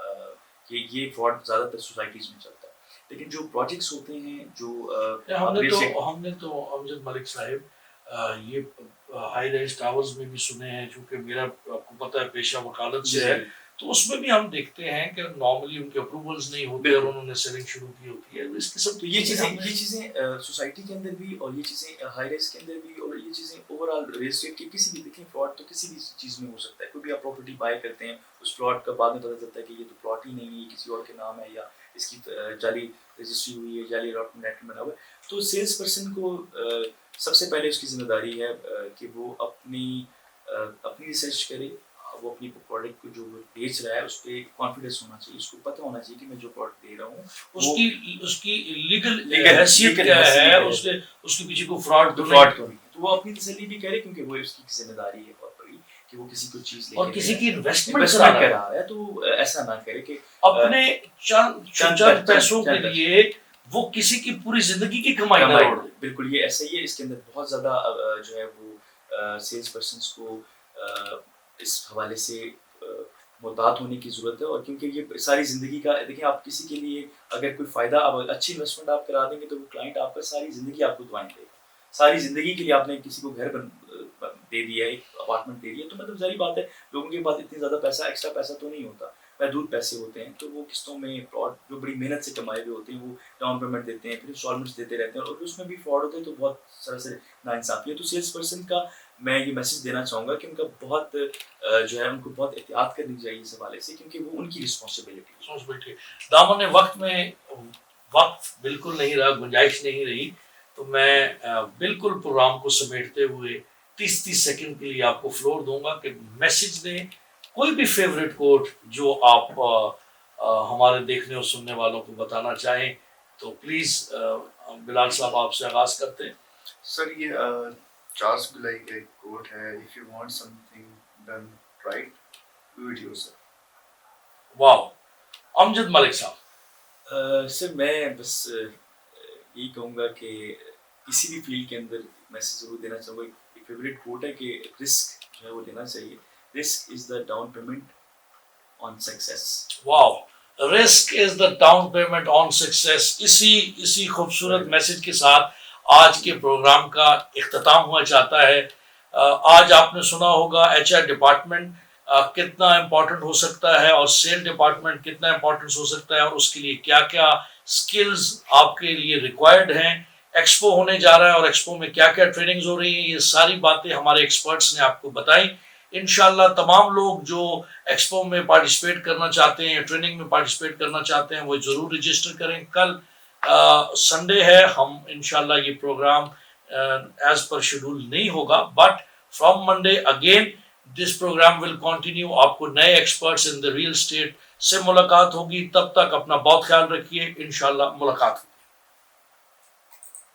یہ فراڈ زیادہ تر سوسائٹیز میں چلتا ہے. لیکن جو پروجیکٹس ہوتے ہیں جو ہم نے تو امجد ملک صاحب یہ ہائی رائز ٹاورز میں بھی سنے ہیں، چونکہ میرا آپ کو پتہ ہے پیشہ وکالت سے ہے، تو اس میں بھی ہم دیکھتے ہیں کہ نارملی ان کے اپروولز نہیں ہوتے اور انہوں نے سیلنگ شروع کی ہوتی ہے. اس قسم تو یہ چیزیں سوسائٹی کے اندر بھی، اور یہ چیزیں ہائی رائز کے اندر بھی، اور یہ چیزیں اوور آل ریل اسٹیٹ کی کسی بھی دیکھیں فراڈ تو کسی بھی چیز میں ہو سکتا ہے. کوئی بھی آپ پراپرٹی بائی کرتے ہیں، اس پلاٹ کا بعد میں پتہ چلتا ہے کہ یہ تو پلاٹ ہی نہیں ہے، کسی اور کے نام ہے، یا اس کی جعلی رجسٹری ہوئی ہے، جعلی الاٹمنٹ بنا ہوا ہے. تو سیلس پرسن کو سب سے پہلے اس کی ذمہ داری ہے کہ وہ اپنی ریسرچ کرے. وہ اپنی پروڈکٹ کو جو بیچ رہا ہے اس پہ کانفیڈنس ہونا چاہیے، اس کو پتہ ہونا چاہیے کہ میں جو پروڈکٹ دے رہا ہوں اس کی لیگل حیثیت کیا ہے، اس کے پیچھے کوئی فراڈ تو نہیں. تو وہ اپنی تسلی بھی کرے، کیونکہ وہ اس کی ذمہ داری ہے بہت بڑی کہ وہ کسی کو چیز لے اور کسی کی انویسٹمنٹ کر رہا ہے، تو ایسا نہ کرے کہ اپنے چند پیسوں کے لیے وہ کسی کی پوری زندگی کی کمائی نہ روڑ دے. بالکل یہ ایسا ہی ہے. اس کے اندر بہت زیادہ جو ہے وہ سیلس پرسنس کو اس حوالے سے محتاط ہونے کی ضرورت ہے. اور کیونکہ یہ ساری زندگی کا دیکھیں، آپ کسی کے لیے اگر کوئی فائدہ اچھی انویسٹمنٹ آپ کرا دیں گے تو وہ کلائنٹ آپ کا ساری زندگی آپ کو دعائیں دے گا. ساری زندگی کے لیے آپ نے کسی کو گھر دے دیا، ایک اپارٹمنٹ دے دیا، تو مطلب ظاہری بات ہے لوگوں کے پاس اتنی زیادہ پیسہ ایکسٹرا پیسہ تو نہیں ہوتا. محدود پیسے ہوتے ہیں تو وہ قسطوں میں فراڈ جو بڑی محنت سے کمائے ہوئے ہوتے ہیں وہ ڈاؤن پیمنٹ دیتے ہیں پھر انسٹالمنٹس دیتے رہتے ہیں اور اس میں بھی فراڈ ہوتے ہیں تو بہت سراسر ناانصافی ہے. تو سیلس پرسن کا میں یہ میسج دینا چاہوں گا کہ ان کا بہت جو ہے ان کو بہت احتیاط کرنی چاہیے اس حوالے سے کیونکہ وہ ان کی رسپانسبلٹی ہے. دامن وقت میں وقت بالکل نہیں رہا, گنجائش نہیں رہی, تو میں بالکل پروگرام کو سمیٹتے ہوئے 30 سیکنڈ کے لیے آپ کو فلور دوں گا کہ میسج دیں, کوئی بھی فیوریٹ کوٹ جو آپ ہمارے دیکھنے اور سننے والوں کو بتانا چاہیں تو پلیز بلال صاحب آپ سے آغاز کرتے ہیں. سر یہ چارلس بلائی کا ایک کوٹ ہے, if you want something done right, do it yourself. واو. امجد ملک صاحب. سر میں بس یہی کہوں گا کہ کسی بھی فیلڈ کے اندر میسج ضرور دینا چاہوں گا. ایک فیوریٹ کوٹ ہے کہ رسک جو ہے وہ لینا چاہیے. Risk is the down payment on success. Wow. Risk is the down payment on success. اسی خوبصورت میسج کے ساتھ آج کے پروگرام کا اختتام ہوا چاہتا ہے. آج آپ نے سنا ہوگا ایچ آر ڈپارٹمنٹ کتنا امپورٹنٹ ہو سکتا ہے اور سیل ڈپارٹمنٹ کتنا امپورٹنٹ ہو سکتا ہے اور اس کے لیے کیا کیا سکلز آپ کے لیے ریکوائرڈ ہیں. ایکسپو ہونے جا رہا ہے اور ایکسپو میں کیا کیا ٹریننگز ہو رہی ہیں, یہ ساری باتیں ہمارے ایکسپرٹس نے آپ کو بتائی. انشاءاللہ تمام لوگ جو ایکسپو میں پارٹیسپیٹ کرنا چاہتے ہیں, ٹریننگ میں پارٹیسپیٹ کرنا چاہتے ہیں, وہ ضرور رجسٹر کریں. کل سنڈے ہے, ہم انشاءاللہ یہ پروگرام ایز پر شیڈول نہیں ہوگا, but from Monday again this program will continue. آپ کو نئے experts in the real estate سے ملاقات ہوگی. تب تک اپنا بہت خیال رکھیے. انشاءاللہ ملاقات ہوگی.